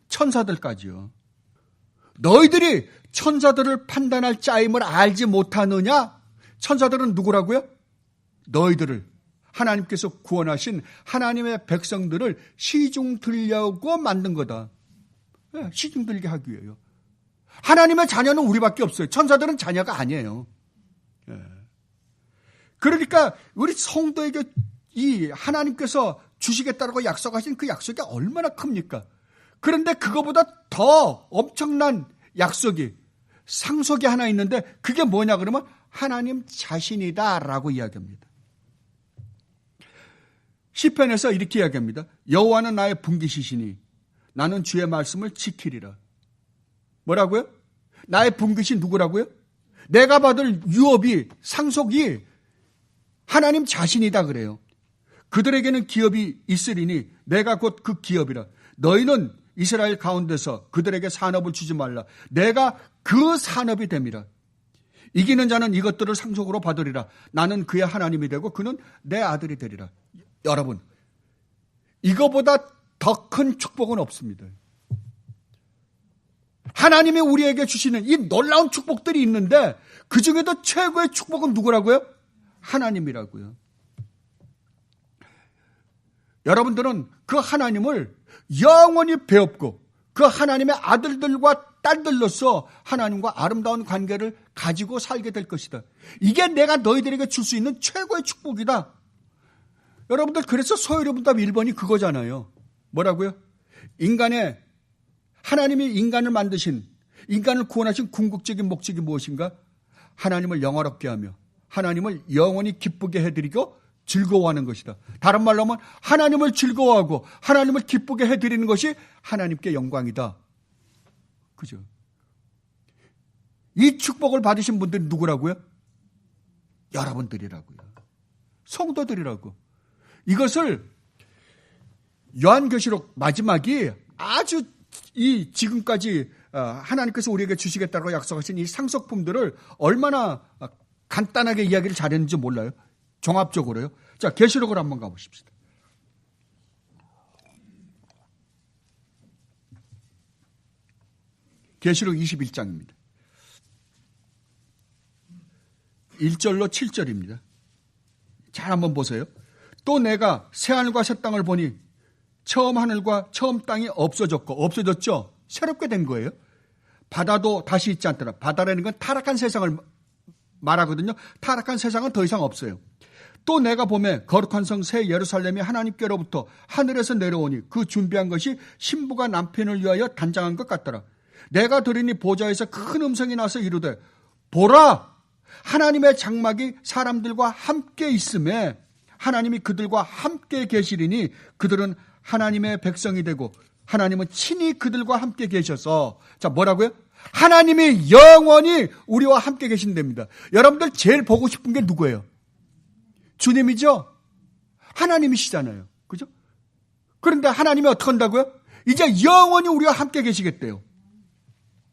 천사들까지요. 너희들이 천사들을 판단할 짜임을 알지 못하느냐? 천사들은 누구라고요? 너희들을, 하나님께서 구원하신 하나님의 백성들을 시중 들려고 만든 거다. 시중 들게 하기 위해요. 하나님의 자녀는 우리밖에 없어요. 천사들은 자녀가 아니에요. 그러니까 우리 성도에게 이 하나님께서 주시겠다고 약속하신 그 약속이 얼마나 큽니까? 그런데 그거보다 더 엄청난 약속이, 상속이 하나 있는데 그게 뭐냐 그러면 하나님 자신이다라고 이야기합니다. 시편에서 이렇게 이야기합니다. 여호와는 나의 분깃이시니 나는 주의 말씀을 지키리라. 뭐라고요? 나의 분깃이 누구라고요? 내가 받을 유업이, 상속이 하나님 자신이다 그래요. 그들에게는 기업이 있으리니 내가 곧 그 기업이라. 너희는 이스라엘 가운데서 그들에게 산업을 주지 말라. 내가 그 산업이 됨이라. 이기는 자는 이것들을 상속으로 받으리라. 나는 그의 하나님이 되고 그는 내 아들이 되리라. 여러분, 이거보다 더 큰 축복은 없습니다. 하나님이 우리에게 주시는 이 놀라운 축복들이 있는데 그 중에도 최고의 축복은 누구라고요? 하나님이라고요. 여러분들은 그 하나님을 영원히 배웠고 그 하나님의 아들들과 딸들로서 하나님과 아름다운 관계를 가지고 살게 될 것이다. 이게 내가 너희들에게 줄 수 있는 최고의 축복이다. 여러분들, 그래서 소요리문답 1번이 그거잖아요. 뭐라고요? 하나님이 인간을 만드신, 인간을 구원하신 궁극적인 목적이 무엇인가? 하나님을 영화롭게 하며 하나님을 영원히 기쁘게 해드리고 즐거워하는 것이다. 다른 말로 하면 하나님을 즐거워하고 하나님을 기쁘게 해드리는 것이 하나님께 영광이다. 그죠? 이 축복을 받으신 분들이 누구라고요? 여러분들이라고요. 성도들이라고. 이것을 요한계시록 마지막이 아주 이 지금까지 하나님께서 우리에게 주시겠다고 약속하신 이 상속품들을 얼마나 간단하게 이야기를 잘했는지 몰라요. 종합적으로요. 자, 계시록을 한번 가보십시다. 계시록 21장입니다. 1절로 7절입니다. 잘 한번 보세요. 또 내가 새하늘과 새 땅을 보니 처음 하늘과 처음 땅이 없어졌죠? 새롭게 된 거예요. 바다도 다시 있지 않더라. 바다라는 건 타락한 세상을 말하거든요. 타락한 세상은 더 이상 없어요. 또 내가 보매 거룩한 성 새 예루살렘이 하나님께로부터 하늘에서 내려오니 그 준비한 것이 신부가 남편을 위하여 단장한 것 같더라. 내가 들으니 보좌에서 큰 음성이 나서 이르되 보라! 하나님의 장막이 사람들과 함께 있음에 하나님이 그들과 함께 계시리니 그들은 하나님의 백성이 되고 하나님은 친히 그들과 함께 계셔서 자 뭐라고요? 하나님이 영원히 우리와 함께 계신답니다. 여러분들 제일 보고 싶은 게 누구예요? 주님이죠? 하나님이시잖아요. 그죠? 그런데 하나님이 어떻게 한다고요? 이제 영원히 우리와 함께 계시겠대요.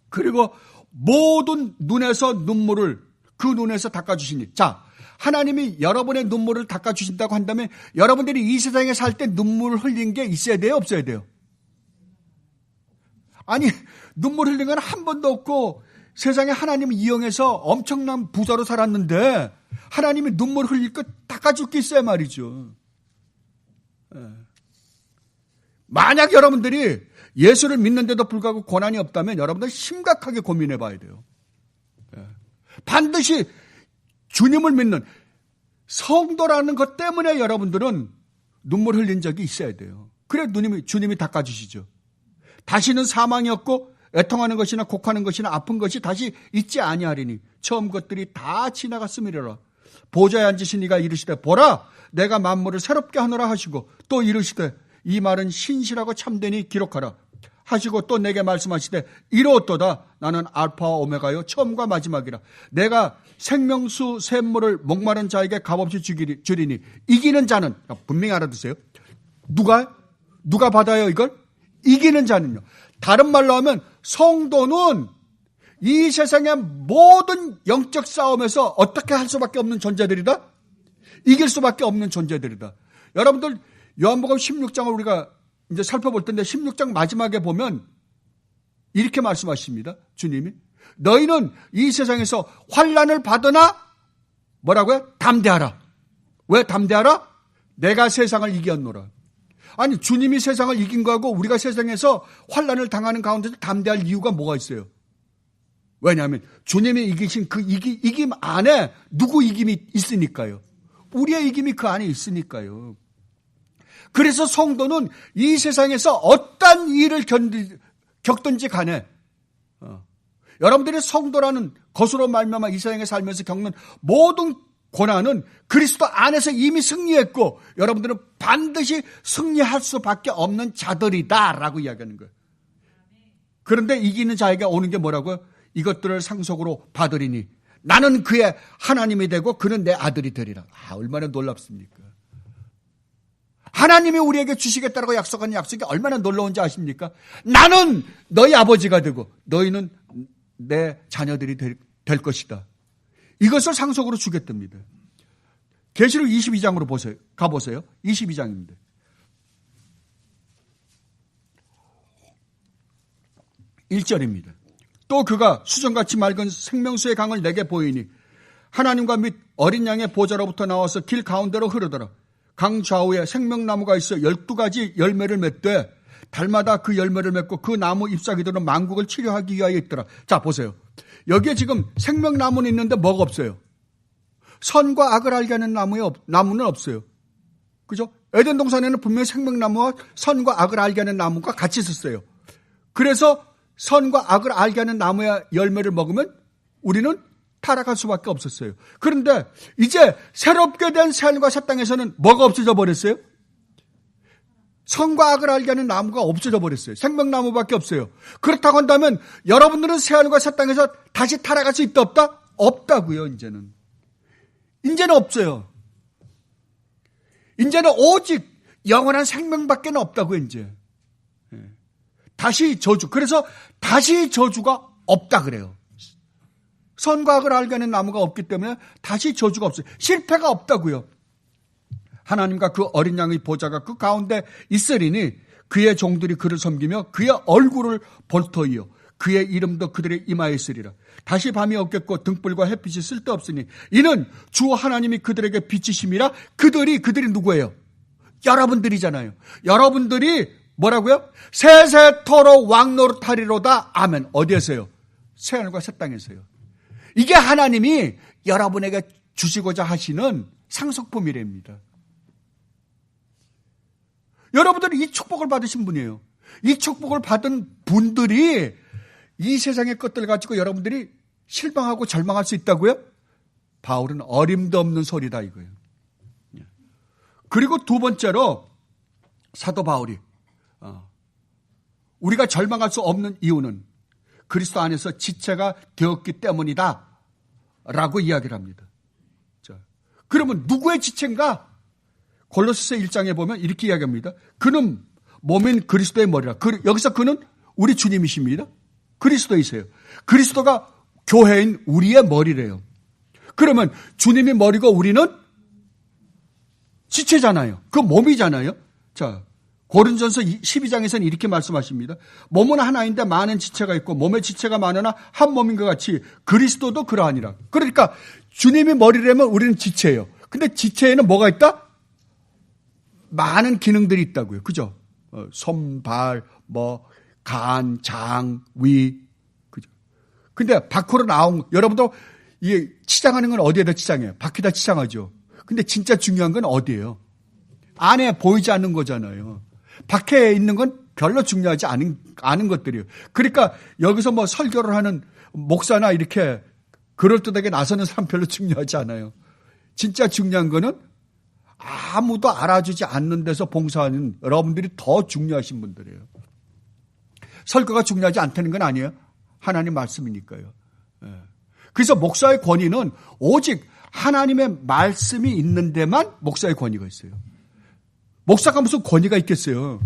그리고 모든 눈에서 눈물을 그 눈에서 닦아주시니 자 하나님이 여러분의 눈물을 닦아주신다고 한다면 여러분들이 이 세상에 살 때 눈물 흘린 게 있어야 돼요? 없어야 돼요? 아니 눈물 흘린 건 한 번도 없고 세상에 하나님을 이용해서 엄청난 부자로 살았는데 하나님이 눈물 흘릴 거 닦아줄 게 있어야 말이죠. 만약 여러분들이 예수를 믿는데도 불구하고 고난이 없다면 여러분들 심각하게 고민해 봐야 돼요. 반드시 주님을 믿는 성도라는 것 때문에 여러분들은 눈물 흘린 적이 있어야 돼요. 그래 주님이 닦아주시죠. 다시는 사망이 없고 애통하는 것이나 곡하는 것이나 아픈 것이 다시 있지 아니하리니 처음 것들이 다 지나갔음이로라. 보좌에 앉으신 이가 이르시되 보라 내가 만물을 새롭게 하노라 하시고 또 이르시되 이 말은 신실하고 참되니 기록하라 하시고 또 내게 말씀하시되 이로도다 나는 알파와 오메가요 처음과 마지막이라. 내가 생명수 샘물을 목마른 자에게 값없이 주리니 이기는 자는 분명히 알아두세요. 누가 받아요 이걸? 이기는 자는요. 다른 말로 하면 성도는 이 세상의 모든 영적 싸움에서 어떻게 할 수밖에 없는 존재들이다? 이길 수밖에 없는 존재들이다. 여러분들 요한복음 16장을 우리가 이제 살펴볼 텐데 16장 마지막에 보면 이렇게 말씀하십니다. 주님이 너희는 이 세상에서 환난을 받으나 뭐라고요? 담대하라. 왜 담대하라? 내가 세상을 이겼노라. 아니 주님이 세상을 이긴 거하고 우리가 세상에서 환난을 당하는 가운데서 담대할 이유가 뭐가 있어요? 왜냐하면 주님이 이기신 그 이김 안에 누구 이김이 있으니까요. 우리의 이김이 그 안에 있으니까요. 그래서 성도는 이 세상에서 어떤 일을 겪든지 간에 여러분들의 성도라는 것으로 말미암아 이 세상에 살면서 겪는 모든 고난은 그리스도 안에서 이미 승리했고 여러분들은 반드시 승리할 수밖에 없는 자들이다라고 이야기하는 거예요. 그런데 이기는 자에게 오는 게 뭐라고요? 이것들을 상속으로 받으리니 나는 그의 하나님이 되고 그는 내 아들이 되리라. 얼마나 놀랍습니까? 하나님이 우리에게 주시겠다고 약속한 약속이 얼마나 놀라운지 아십니까? 나는 너희 아버지가 되고 너희는 내 자녀들이 될 것이다. 이것을 상속으로 주겠답니다. 계시록 22장으로 가보세요. 22장입니다. 1절입니다. 또 그가 수정같이 맑은 생명수의 강을 내게 보이니 하나님과 및 어린 양의 보좌로부터 나와서 길 가운데로 흐르더라. 강 좌우에 생명나무가 있어 12가지 열매를 맺되 달마다 그 열매를 맺고 그 나무 잎사귀들은 만국을 치료하기 위하여 있더라. 자 보세요. 여기에 지금 생명나무는 있는데 뭐가 없어요? 선과 악을 알게 하는 나무는 없어요. 그죠? 에덴 동산에는 분명히 생명나무와 선과 악을 알게 하는 나무가 같이 있었어요. 그래서 선과 악을 알게 하는 나무의 열매를 먹으면 우리는 타락할 수밖에 없었어요. 그런데 이제 새롭게 된 새하늘과 새 땅에서는 뭐가 없어져 버렸어요? 선과 악을 알게 하는 나무가 없어져 버렸어요. 생명나무밖에 없어요. 그렇다고 한다면 여러분들은 새하늘과 새 땅에서 다시 타락할 수 있다 없다? 없다고요. 이제는 없어요. 이제는 오직 영원한 생명밖에 없다고요. 이제 다시 저주. 그래서 다시 저주가 없다 그래요. 선과 악을 알게 하는 나무가 없기 때문에 다시 저주가 없어요. 실패가 없다고요. 하나님과 그 어린 양의 보좌가 그 가운데 있으리니 그의 종들이 그를 섬기며 그의 얼굴을 볼터이요 그의 이름도 그들의 이마에 있으리라. 다시 밤이 없겠고 등불과 햇빛이 쓸데없으니 이는 주 하나님이 그들에게 빛이심이라. 그들이 누구예요? 여러분들이잖아요. 여러분들이 뭐라고요? 세세토록 왕노릇하리로다. 아멘. 어디에서요? 새하늘과 새 땅에서요. 이게 하나님이 여러분에게 주시고자 하시는 상속품이랍니다. 여러분들이 이 축복을 받으신 분이에요. 이 축복을 받은 분들이 이 세상의 것들 가지고 여러분들이 실망하고 절망할 수 있다고요? 바울은 어림도 없는 소리다 이거예요. 그리고 두 번째로 사도 바울이 우리가 절망할 수 없는 이유는 그리스도 안에서 지체가 되었기 때문이다 라고 이야기를 합니다. 자, 그러면 누구의 지체인가? 골로새서 1장에 보면 이렇게 이야기합니다. 그는 몸인 그리스도의 머리라. 여기서 그는 우리 주님이십니다. 그리스도이세요. 그리스도가 교회인 우리의 머리래요. 그러면 주님이 머리고 우리는 지체잖아요. 그 몸이잖아요. 자, 고린전서 12장에서는 이렇게 말씀하십니다. 몸은 하나인데 많은 지체가 있고 몸의 지체가 많으나 한 몸인 것 같이 그리스도도 그러하니라. 그러니까 주님이 머리라면 우리는 지체예요. 근데 지체에는 뭐가 있다? 많은 기능들이 있다고요. 그죠? 손, 발, 간, 장, 위. 그죠? 근데 밖으로 나온, 여러분도 이 치장하는 건 어디에다 치장해요? 밖에다 치장하죠. 근데 진짜 중요한 건 어디예요? 안에 보이지 않는 거잖아요. 밖에 있는 건 별로 중요하지 않은 것들이에요. 그러니까 여기서 설교를 하는 목사나 이렇게 그럴듯하게 나서는 사람 별로 중요하지 않아요. 진짜 중요한 거는 아무도 알아주지 않는 데서 봉사하는 여러분들이 더 중요하신 분들이에요. 설교가 중요하지 않다는 건 아니에요. 하나님 말씀이니까요. 그래서 목사의 권위는 오직 하나님의 말씀이 있는 데만 목사의 권위가 있어요. 목사가 무슨 권위가 있겠어요.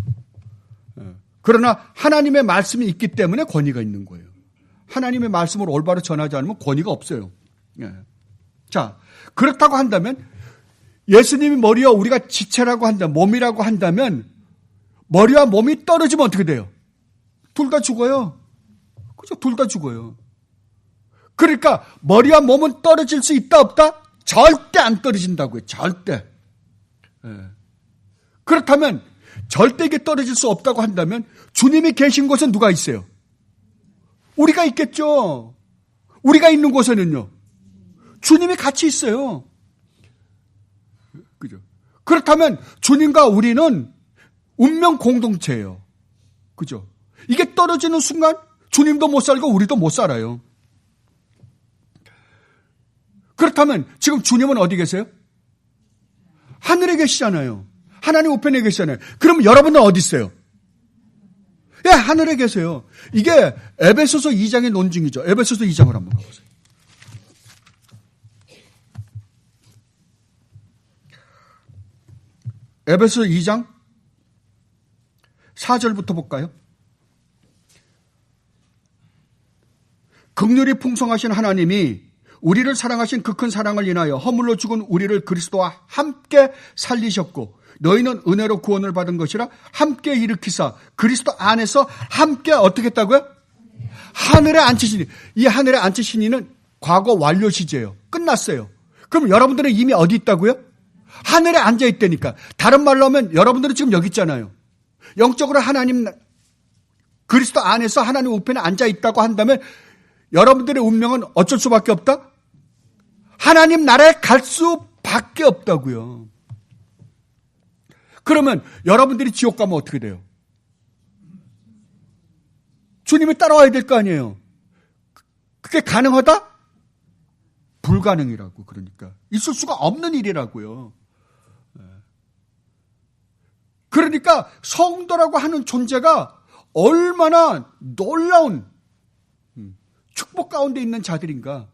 그러나 하나님의 말씀이 있기 때문에 권위가 있는 거예요. 하나님의 말씀을 올바로 전하지 않으면 권위가 없어요. 자, 그렇다고 한다면 예수님이 머리와 우리가 지체라고 한다면, 몸이라고 한다면 머리와 몸이 떨어지면 어떻게 돼요? 둘 다 죽어요. 그죠? 둘 다 죽어요. 그러니까 머리와 몸은 떨어질 수 있다 없다? 절대 안 떨어진다고요. 절대. 그렇다면 절대 이게 떨어질 수 없다고 한다면 주님이 계신 곳은 누가 있어요? 우리가 있겠죠. 우리가 있는 곳에는요. 주님이 같이 있어요. 그죠? 그렇다면 주님과 우리는 운명 공동체예요. 그죠? 이게 떨어지는 순간 주님도 못 살고 우리도 못 살아요. 그렇다면 지금 주님은 어디 계세요? 하늘에 계시잖아요. 하나님 우편에 계시잖아요. 그럼 여러분은 어디 있어요? 예, 하늘에 계세요. 이게 에베소서 2장의 논증이죠. 에베소서 2장을 한번 가보세요. 에베소서 2장 4절부터 볼까요? 긍휼이 풍성하신 하나님이 우리를 사랑하신 그 큰 사랑을 인하여 허물로 죽은 우리를 그리스도와 함께 살리셨고 너희는 은혜로 구원을 받은 것이라 함께 일으키사 그리스도 안에서 함께 어떻게 했다고요? 하늘에 앉히시니. 이 하늘에 앉히시니는 과거 완료 시제예요. 끝났어요. 그럼 여러분들은 이미 어디 있다고요? 하늘에 앉아 있다니까. 다른 말로 하면 여러분들은 지금 여기 있잖아요. 영적으로 하나님 그리스도 안에서 하나님 우편에 앉아 있다고 한다면 여러분들의 운명은 어쩔 수밖에 없다? 하나님 나라에 갈 수밖에 없다고요. 그러면 여러분들이 지옥 가면 어떻게 돼요? 주님이 따라와야 될 거 아니에요. 그게 가능하다? 불가능이라고. 그러니까 있을 수가 없는 일이라고요. 그러니까 성도라고 하는 존재가 얼마나 놀라운 축복 가운데 있는 자들인가.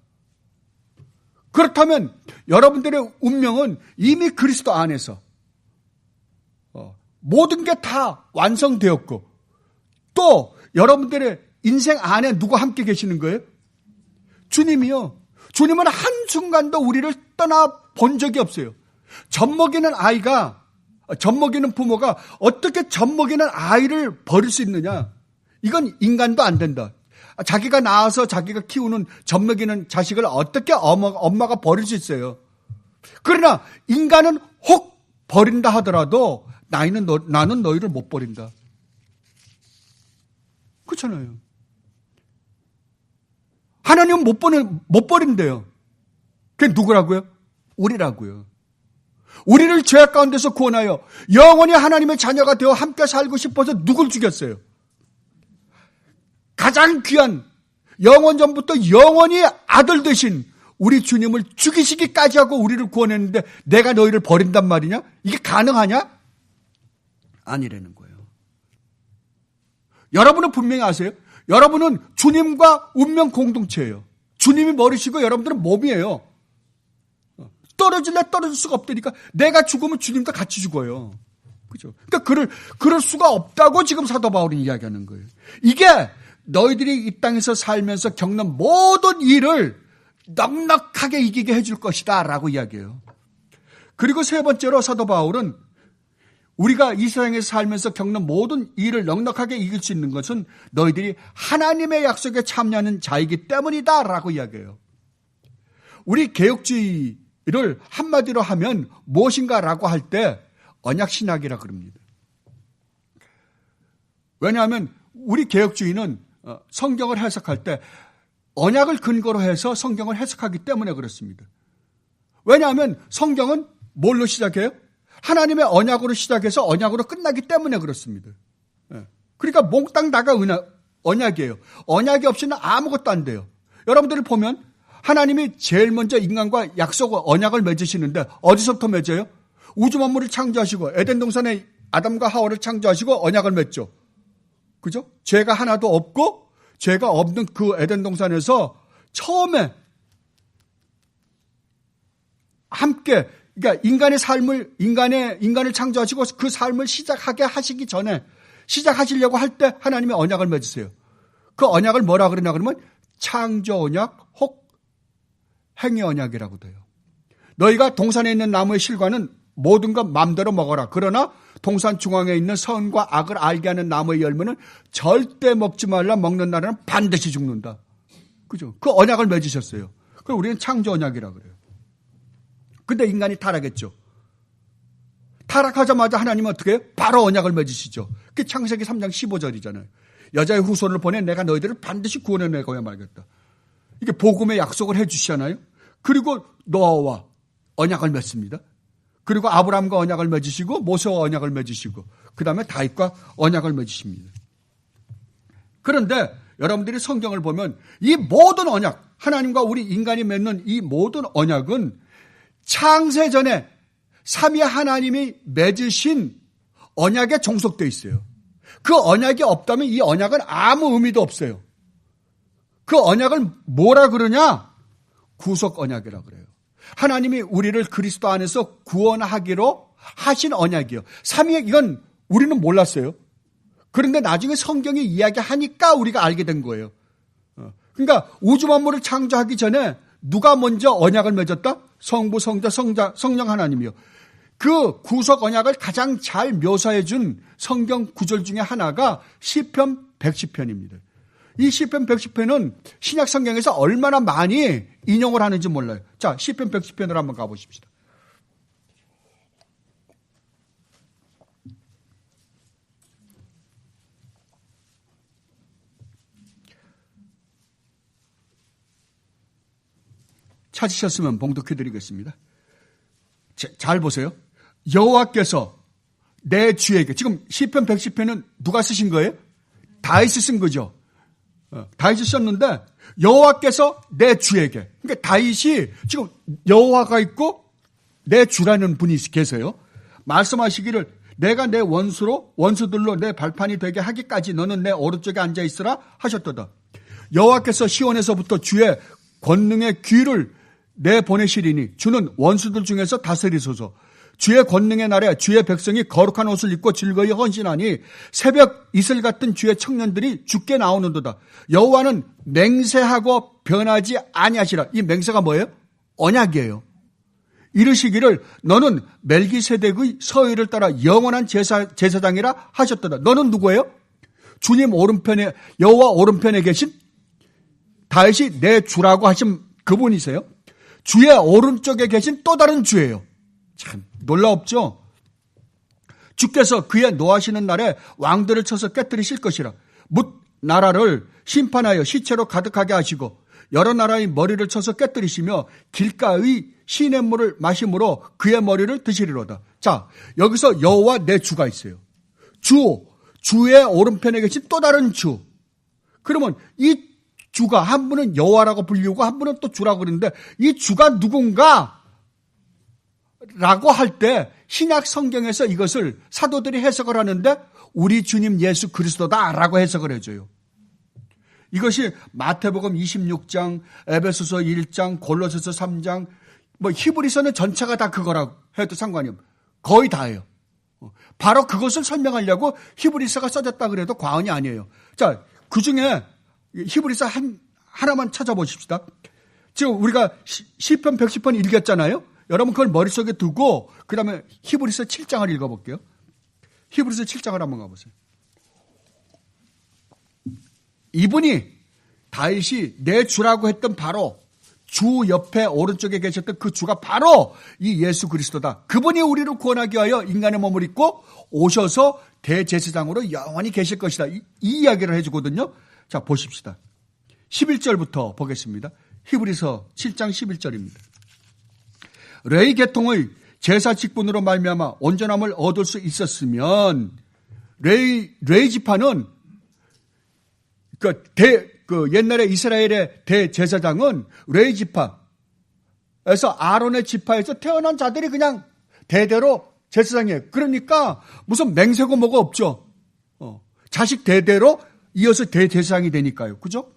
그렇다면 여러분들의 운명은 이미 그리스도 안에서 모든 게 다 완성되었고, 또 여러분들의 인생 안에 누가 함께 계시는 거예요? 주님이요. 주님은 한순간도 우리를 떠나본 적이 없어요. 젖먹이는 부모가 어떻게 젖먹이는 아이를 버릴 수 있느냐? 이건 인간도 안 된다. 자기가 낳아서 자기가 키우는 젖먹이는 자식을 어떻게 엄마가 버릴 수 있어요? 그러나 인간은 혹 버린다 하더라도 나는 너희를 못 버린다. 그렇잖아요. 하나님은 못 버린대요. 그게 누구라고요? 우리라고요. 우리를 죄악 가운데서 구원하여 영원히 하나님의 자녀가 되어 함께 살고 싶어서 누굴 죽였어요? 가장 귀한 영원 전부터 영원히 아들 되신 우리 주님을 죽이시기까지 하고 우리를 구원했는데 내가 너희를 버린단 말이냐? 이게 가능하냐? 아니라는 거예요. 여러분은 분명히 아세요? 여러분은 주님과 운명 공동체예요. 주님이 머리시고 여러분들은 몸이에요. 떨어질 수가 없다니까. 내가 죽으면 주님도 같이 죽어요. 그죠? 그러니까 그럴 수가 없다고 지금 사도 바울이 이야기하는 거예요. 이게 너희들이 이 땅에서 살면서 겪는 모든 일을 넉넉하게 이기게 해줄 것이다 라고 이야기해요. 그리고 세 번째로 사도 바울은 우리가 이 세상에서 살면서 겪는 모든 일을 넉넉하게 이길 수 있는 것은 너희들이 하나님의 약속에 참여하는 자이기 때문이다 라고 이야기해요. 우리 개혁주의를 한마디로 하면 무엇인가라고 할 때 언약신학이라 그럽니다. 왜냐하면 우리 개혁주의는 성경을 해석할 때 언약을 근거로 해서 성경을 해석하기 때문에 그렇습니다. 왜냐하면 성경은 뭘로 시작해요? 하나님의 언약으로 시작해서 언약으로 끝나기 때문에 그렇습니다. 그러니까 몽땅 다가 언약이에요. 언약이 없이는 아무것도 안 돼요. 여러분들을 보면 하나님이 제일 먼저 인간과 언약을 맺으시는데 어디서부터 맺어요? 우주 만물을 창조하시고 에덴 동산에 아담과 하와를 창조하시고 언약을 맺죠. 그죠? 죄가 하나도 없고 죄가 없는 그 에덴 동산에서 처음에 함께 그러니까 인간을 창조하시고 그 삶을 시작하게 하시기 전에 시작하시려고 할 때 하나님의 언약을 맺으세요. 그 언약을 뭐라 그러냐 그러면 창조 언약 혹 행위 언약이라고 돼요. 너희가 동산에 있는 나무의 실과는 모든 것 마음대로 먹어라. 그러나 동산 중앙에 있는 선과 악을 알게 하는 나무의 열매는 절대 먹지 말라. 먹는 날에는 반드시 죽는다. 그죠? 그 언약을 맺으셨어요. 그걸 우리는 창조 언약이라고 그래요. 근데 인간이 타락했죠. 타락하자마자 하나님은 어떻게 해요? 바로 언약을 맺으시죠. 그게 창세기 3장 15절이잖아요. 여자의 후손을 보내 내가 너희들을 반드시 구원해내고야 말겠다. 이게 복음의 약속을 해 주시잖아요. 그리고 노아와 언약을 맺습니다. 그리고 아브라함과 언약을 맺으시고 모세와 언약을 맺으시고 그 다음에 다윗과 언약을 맺으십니다. 그런데 여러분들이 성경을 보면 이 모든 언약, 하나님과 우리 인간이 맺는 이 모든 언약은 창세전에 삼위 하나님이 맺으신 언약에 종속되어 있어요. 그 언약이 없다면 이 언약은 아무 의미도 없어요. 그 언약을 뭐라 그러냐? 구속 언약이라 그래요. 하나님이 우리를 그리스도 안에서 구원하기로 하신 언약이요. 삼위의 이건 우리는 몰랐어요. 그런데 나중에 성경이 이야기하니까 우리가 알게 된 거예요. 그러니까 우주 만물을 창조하기 전에 누가 먼저 언약을 맺었다? 성부, 성자, 성령 하나님이요. 그 구속 언약을 가장 잘 묘사해 준 성경 구절 중에 하나가 시편 110편입니다. 이 시편 110편은 신약 성경에서 얼마나 많이 인용을 하는지 몰라요. 자, 시편 110편으로 한번 가보십시다. 찾으셨으면 봉독해드리겠습니다. 잘 보세요. 여호와께서 내 주에게, 지금 시편 110편은 누가 쓰신 거예요? 다윗이 쓴 거죠. 다윗이 썼는데 여호와께서 내 주에게. 그러니까 다윗이 지금 여호와가 있고 내 주라는 분이 계세요. 말씀하시기를 내가 내 원수들로 내 발판이 되게 하기까지 너는 내 오른쪽에 앉아 있으라 하셨도다. 여호와께서 시온에서부터 주의 권능의 귀를 내보내시리니 주는 원수들 중에서 다스리소서. 주의 권능의 날에 주의 백성이 거룩한 옷을 입고 즐거이 헌신하니 새벽 이슬 같은 주의 청년들이 주께 나오는도다. 여호와는 맹세하고 변하지 아니하시라. 이 맹세가 뭐예요? 언약이에요. 이르시기를 너는 멜기세덱의 서의를 따라 영원한 제사장이라 하셨도다. 너는 누구예요? 주님 오른편에, 여호와 오른편에 계신 다윗이 내 주라고 하신 그분이세요. 주의 오른쪽에 계신 또 다른 주예요. 참 놀라웠죠? 주께서 그의 노하시는 날에 왕들을 쳐서 깨뜨리실 것이라. 뭇 나라를 심판하여 시체로 가득하게 하시고 여러 나라의 머리를 쳐서 깨뜨리시며 길가의 시냇물을 마심으로 그의 머리를 드시리로다. 자, 여기서 여호와 내 주가 있어요. 주의 오른편에 계신 또 다른 주. 그러면 이 주가 한 분은 여호와라고 불리고 한 분은 또 주라고 그러는데 이 주가 누군가? 라고 할 때 신약 성경에서 이것을 사도들이 해석을 하는데 우리 주님 예수 그리스도다라고 해석을 해줘요. 이것이 마태복음 26장, 에베소서 1장, 골로새서 3장, 히브리서는 전체가 다 그거라고 해도 상관이 없어요. 거의 다예요. 바로 그것을 설명하려고 히브리서가 써졌다 그래도 과언이 아니에요. 자, 그 중에 히브리서 하나만 찾아보십시다. 지금 우리가 시편 110편 읽었잖아요. 여러분 그걸 머릿속에 두고 그 다음에 히브리서 7장을 읽어볼게요. 히브리서 7장을 한번 가보세요. 이분이 다윗이 내 주라고 했던 바로 주 옆에 오른쪽에 계셨던 그 주가 바로 이 예수 그리스도다. 그분이 우리를 구원하기 위하여 인간의 몸을 입고 오셔서 대제사장으로 영원히 계실 것이다. 이 이야기를 해주거든요. 자, 보십시다. 11절부터 보겠습니다. 히브리서 7장 11절입니다. 레위 계통의 제사 직분으로 말미암아 온전함을 얻을 수 있었으면 레위 지파는 옛날에 이스라엘의 대제사장은 레위 지파에서 아론의 지파에서 태어난 자들이 그냥 대대로 제사장이에요. 그러니까 무슨 맹세고 뭐가 없죠. 자식 대대로 이어서 대제사장이 되니까요. 그죠?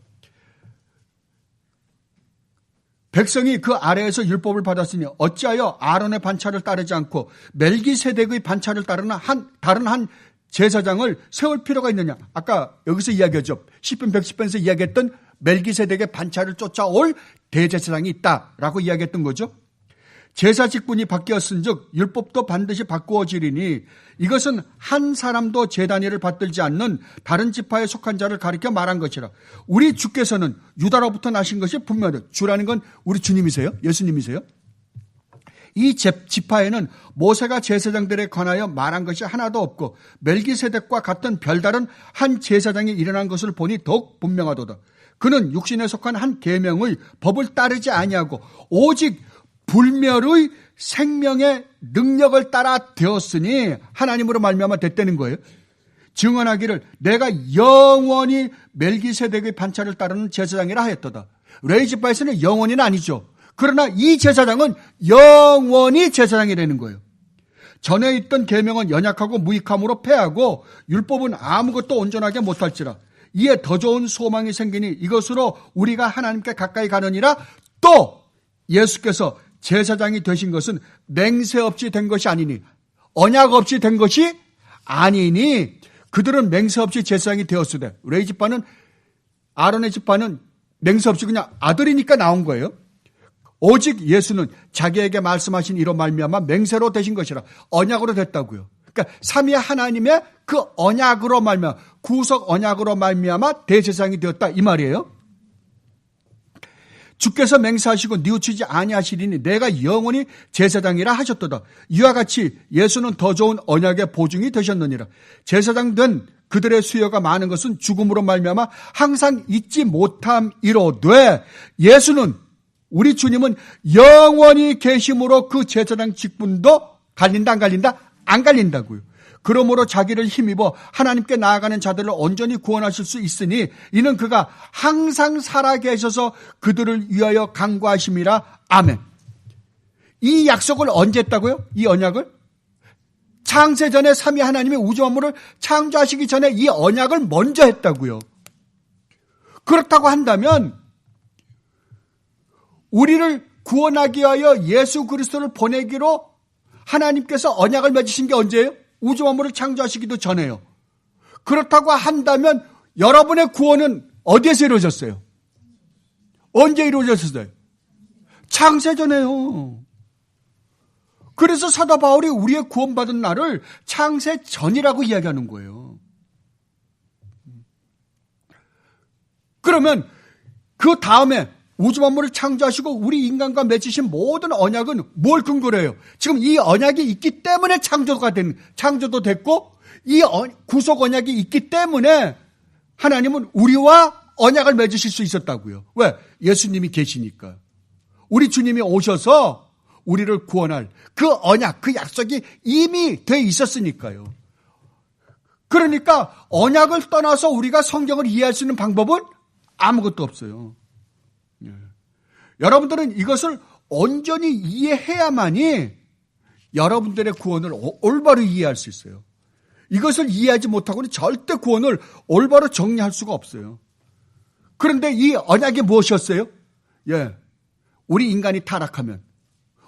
백성이 그 아래에서 율법을 받았으니 어찌하여 아론의 반차를 따르지 않고 멜기세덱의 반차를 따르는 다른 한 제사장을 세울 필요가 있느냐. 아까 여기서 이야기하죠. 시편 110편에서 이야기했던 멜기세덱의 반차를 쫓아올 대제사장이 있다라고 이야기했던 거죠. 제사 직분이 바뀌었은즉 율법도 반드시 바꾸어지리니 이것은 한 사람도 제단위를 받들지 않는 다른 지파에 속한 자를 가리켜 말한 것이라. 우리 주께서는 유다로부터 나신 것이 분명하다. 주라는 건 우리 주님이세요? 예수님이세요? 이 지파에는 모세가 제사장들에 관하여 말한 것이 하나도 없고 멜기세덱과 같은 별다른 한 제사장이 일어난 것을 보니 더욱 분명하도다. 그는 육신에 속한 한 계명의 법을 따르지 아니하고 오직 불멸의 생명의 능력을 따라 되었으니 하나님으로 말미암아 됐다는 거예요. 증언하기를 내가 영원히 멜기세덱의 반차를 따르는 제사장이라 하였도다. 레위 지파에서는 영원히는 아니죠. 그러나 이 제사장은 영원히 제사장이 되는 거예요. 전에 있던 계명은 연약하고 무익함으로 패하고 율법은 아무것도 온전하게 못할지라. 이에 더 좋은 소망이 생기니 이것으로 우리가 하나님께 가까이 가느니라. 또 예수께서 제사장이 되신 것은 맹세 없이 된 것이 아니니 언약 없이 된 것이 아니니 그들은 맹세 없이 제사장이 되었으되 레위 지파는 아론의 지파는 맹세 없이 그냥 아들이니까 나온 거예요. 오직 예수는 자기에게 말씀하신 이로 말미암아 맹세로 되신 것이라. 언약으로 됐다고요. 그러니까 삼위 하나님의 그 언약으로 말미암아 구속 언약으로 말미암아 대제사장이 되었다 이 말이에요. 주께서 맹세하시고 뉘우치지 아니하시리니 내가 영원히 제사장이라 하셨도다. 이와 같이 예수는 더 좋은 언약의 보증이 되셨느니라. 제사장 된 그들의 수요가 많은 것은 죽음으로 말미암아 항상 잊지 못함이로되 예수는 우리 주님은 영원히 계심으로 그 제사장 직분도 갈린다 안 갈린다? 안 갈린다고요. 그러므로 자기를 힘입어 하나님께 나아가는 자들을 온전히 구원하실 수 있으니 이는 그가 항상 살아계셔서 그들을 위하여 간구하심이라. 아멘. 이 약속을 언제 했다고요? 이 언약을? 창세전에 삼위 하나님이 우주 만물을 창조하시기 전에 이 언약을 먼저 했다고요. 그렇다고 한다면 우리를 구원하기 위하여 예수 그리스도를 보내기로 하나님께서 언약을 맺으신 게 언제예요? 우주 만물을 창조하시기도 전에요. 그렇다고 한다면 여러분의 구원은 어디에서 이루어졌어요? 언제 이루어졌어요? 창세전에요. 그래서 사도 바울이 우리의 구원받은 날을 창세전이라고 이야기하는 거예요. 그러면 그 다음에 우주 만물을 창조하시고 우리 인간과 맺으신 모든 언약은 뭘 근거로 해요? 지금 이 언약이 있기 때문에 창조도 됐고 이 구속 언약이 있기 때문에 하나님은 우리와 언약을 맺으실 수 있었다고요. 왜? 예수님이 계시니까. 우리 주님이 오셔서 우리를 구원할 그 언약, 그 약속이 이미 돼 있었으니까요. 그러니까 언약을 떠나서 우리가 성경을 이해할 수 있는 방법은 아무것도 없어요. 여러분들은 이것을 온전히 이해해야만이 여러분들의 구원을 올바로 이해할 수 있어요. 이것을 이해하지 못하고는 절대 구원을 올바로 정리할 수가 없어요. 그런데 이 언약이 무엇이었어요? 우리 인간이 타락하면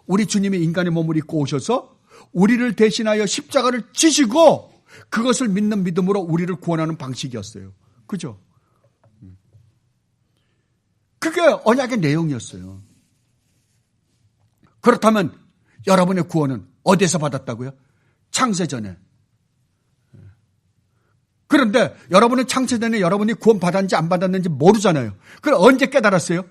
우리 주님이 인간의 몸을 입고 오셔서 우리를 대신하여 십자가를 지시고 그것을 믿는 믿음으로 우리를 구원하는 방식이었어요. 그죠? 그게 언약의 내용이었어요. 그렇다면 여러분의 구원은 어디에서 받았다고요? 창세전에. 그런데 여러분은 창세전에 여러분이 구원 받았는지 안 받았는지 모르잖아요. 그럼 언제 깨달았어요?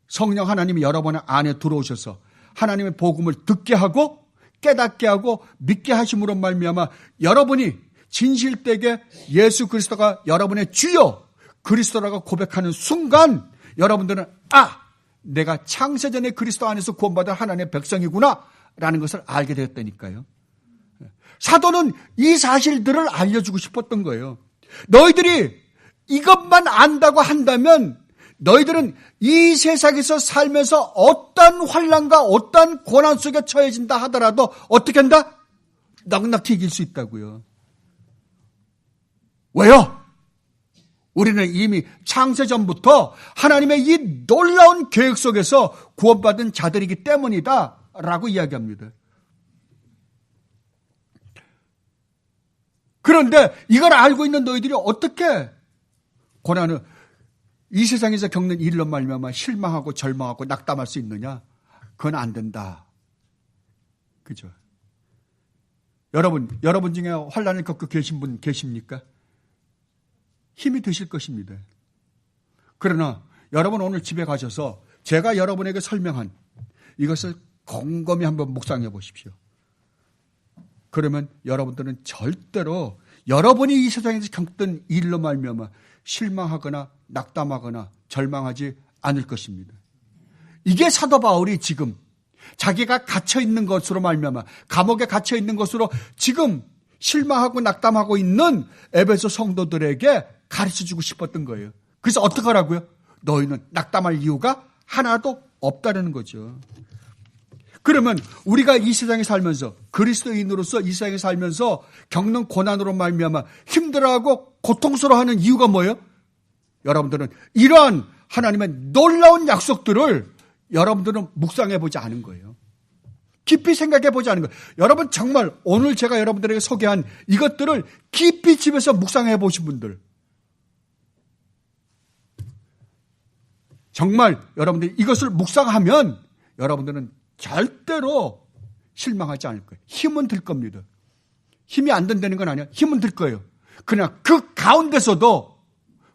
성령 하나님이 여러분 안에 들어오셔서 하나님의 복음을 듣게 하고 깨닫게 하고 믿게 하심으로 말미암아 여러분이 진실되게 예수 그리스도가 여러분의 주여 그리스도라고 고백하는 순간 여러분들은 내가 창세전에 그리스도 안에서 구원받은 하나님의 백성이구나 라는 것을 알게 되었다니까요. 사도는 이 사실들을 알려주고 싶었던 거예요. 너희들이 이것만 안다고 한다면 너희들은 이 세상에서 살면서 어떤 환난과 어떤 고난 속에 처해진다 하더라도 어떻게 한다? 넉넉히 이길 수 있다고요. 왜요? 우리는 이미 창세전부터 하나님의 이 놀라운 계획 속에서 구원받은 자들이기 때문이다 라고 이야기합니다. 그런데 이걸 알고 있는 너희들이 어떻게 고난을 이 세상에서 겪는 일로 말미암아 실망하고 절망하고 낙담할 수 있느냐? 그건 안 된다. 그죠? 여러분 중에 환난을 겪고 계신 분 계십니까? 힘이 드실 것입니다. 그러나 여러분 오늘 집에 가셔서 제가 여러분에게 설명한 이것을 곰곰이 한번 묵상해 보십시오. 그러면 여러분들은 절대로 여러분이 이 세상에서 겪던 일로 말미암아 실망하거나 낙담하거나 절망하지 않을 것입니다. 이게 사도 바울이 지금 자기가 갇혀 있는 것으로 말미암아 감옥에 갇혀 있는 것으로 지금 실망하고 낙담하고 있는 에베소 성도들에게 가르쳐주고 싶었던 거예요. 그래서 어떻게 하라고요? 너희는 낙담할 이유가 하나도 없다는 거죠. 그러면 우리가 이 세상에 살면서 그리스도인으로서 이 세상에 살면서 겪는 고난으로 말미암아 힘들어하고 고통스러워하는 이유가 뭐예요? 여러분들은 이러한 하나님의 놀라운 약속들을 여러분들은 묵상해보지 않은 거예요. 깊이 생각해보지 않은 거예요. 여러분 정말 오늘 제가 여러분들에게 소개한 이것들을 깊이 집에서 묵상해보신 분들 정말 여러분들이 이것을 묵상하면 여러분들은 절대로 실망하지 않을 거예요. 힘은 들 겁니다. 힘이 안 든다는 건 아니야. 힘은 들 거예요. 그러나 그 가운데서도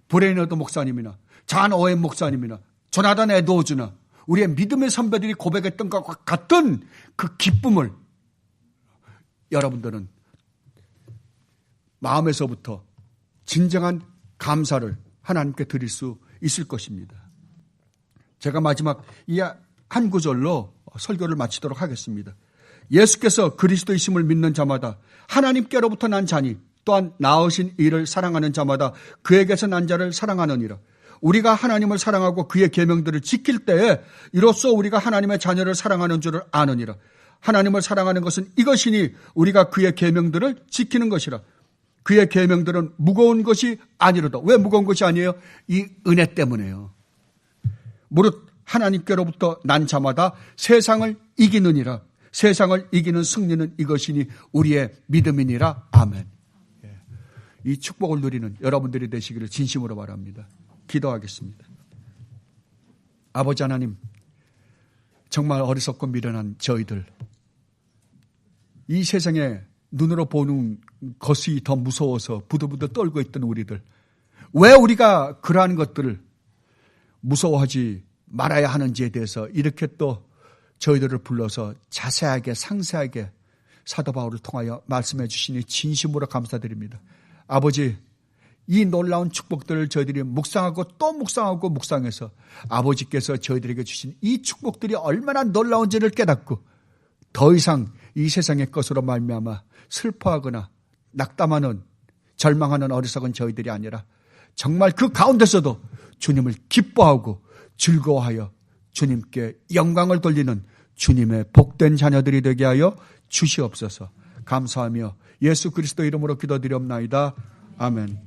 브레이너드 목사님이나 잔 오웬 목사님이나 조나단 에드워즈나 우리의 믿음의 선배들이 고백했던 것과 같은 그 기쁨을 여러분들은 마음에서부터 진정한 감사를 하나님께 드릴 수 있을 것입니다. 제가 마지막 이 한 구절로 설교를 마치도록 하겠습니다. 예수께서 그리스도이심을 믿는 자마다 하나님께로부터 난 자니 또한 낳으신 이를 사랑하는 자마다 그에게서 난 자를 사랑하느니라. 우리가 하나님을 사랑하고 그의 계명들을 지킬 때에 이로써 우리가 하나님의 자녀를 사랑하는 줄을 아느니라. 하나님을 사랑하는 것은 이것이니 우리가 그의 계명들을 지키는 것이라. 그의 계명들은 무거운 것이 아니로다. 왜 무거운 것이 아니에요? 이 은혜 때문에요. 무릇 하나님께로부터 난 자마다 세상을 이기느니라. 세상을 이기는 승리는 이것이니 우리의 믿음이니라. 아멘. 이 축복을 누리는 여러분들이 되시기를 진심으로 바랍니다. 기도하겠습니다. 아버지 하나님, 정말 어리석고 미련한 저희들, 이 세상에 눈으로 보는 것이 더 무서워서 부들부들 떨고 있던 우리들, 왜 우리가 그러한 것들을 무서워하지 말아야 하는지에 대해서 이렇게 또 저희들을 불러서 자세하게 상세하게 사도 바울을 통하여 말씀해 주시니 진심으로 감사드립니다. 아버지, 이 놀라운 축복들을 저희들이 묵상하고 또 묵상하고 묵상해서 아버지께서 저희들에게 주신 이 축복들이 얼마나 놀라운지를 깨닫고 더 이상 이 세상의 것으로 말미암아 슬퍼하거나 낙담하는 절망하는 어리석은 저희들이 아니라 정말 그 가운데서도 주님을 기뻐하고 즐거워하여 주님께 영광을 돌리는 주님의 복된 자녀들이 되게 하여 주시옵소서. 감사하며 예수 그리스도 이름으로 기도드리옵나이다. 아멘.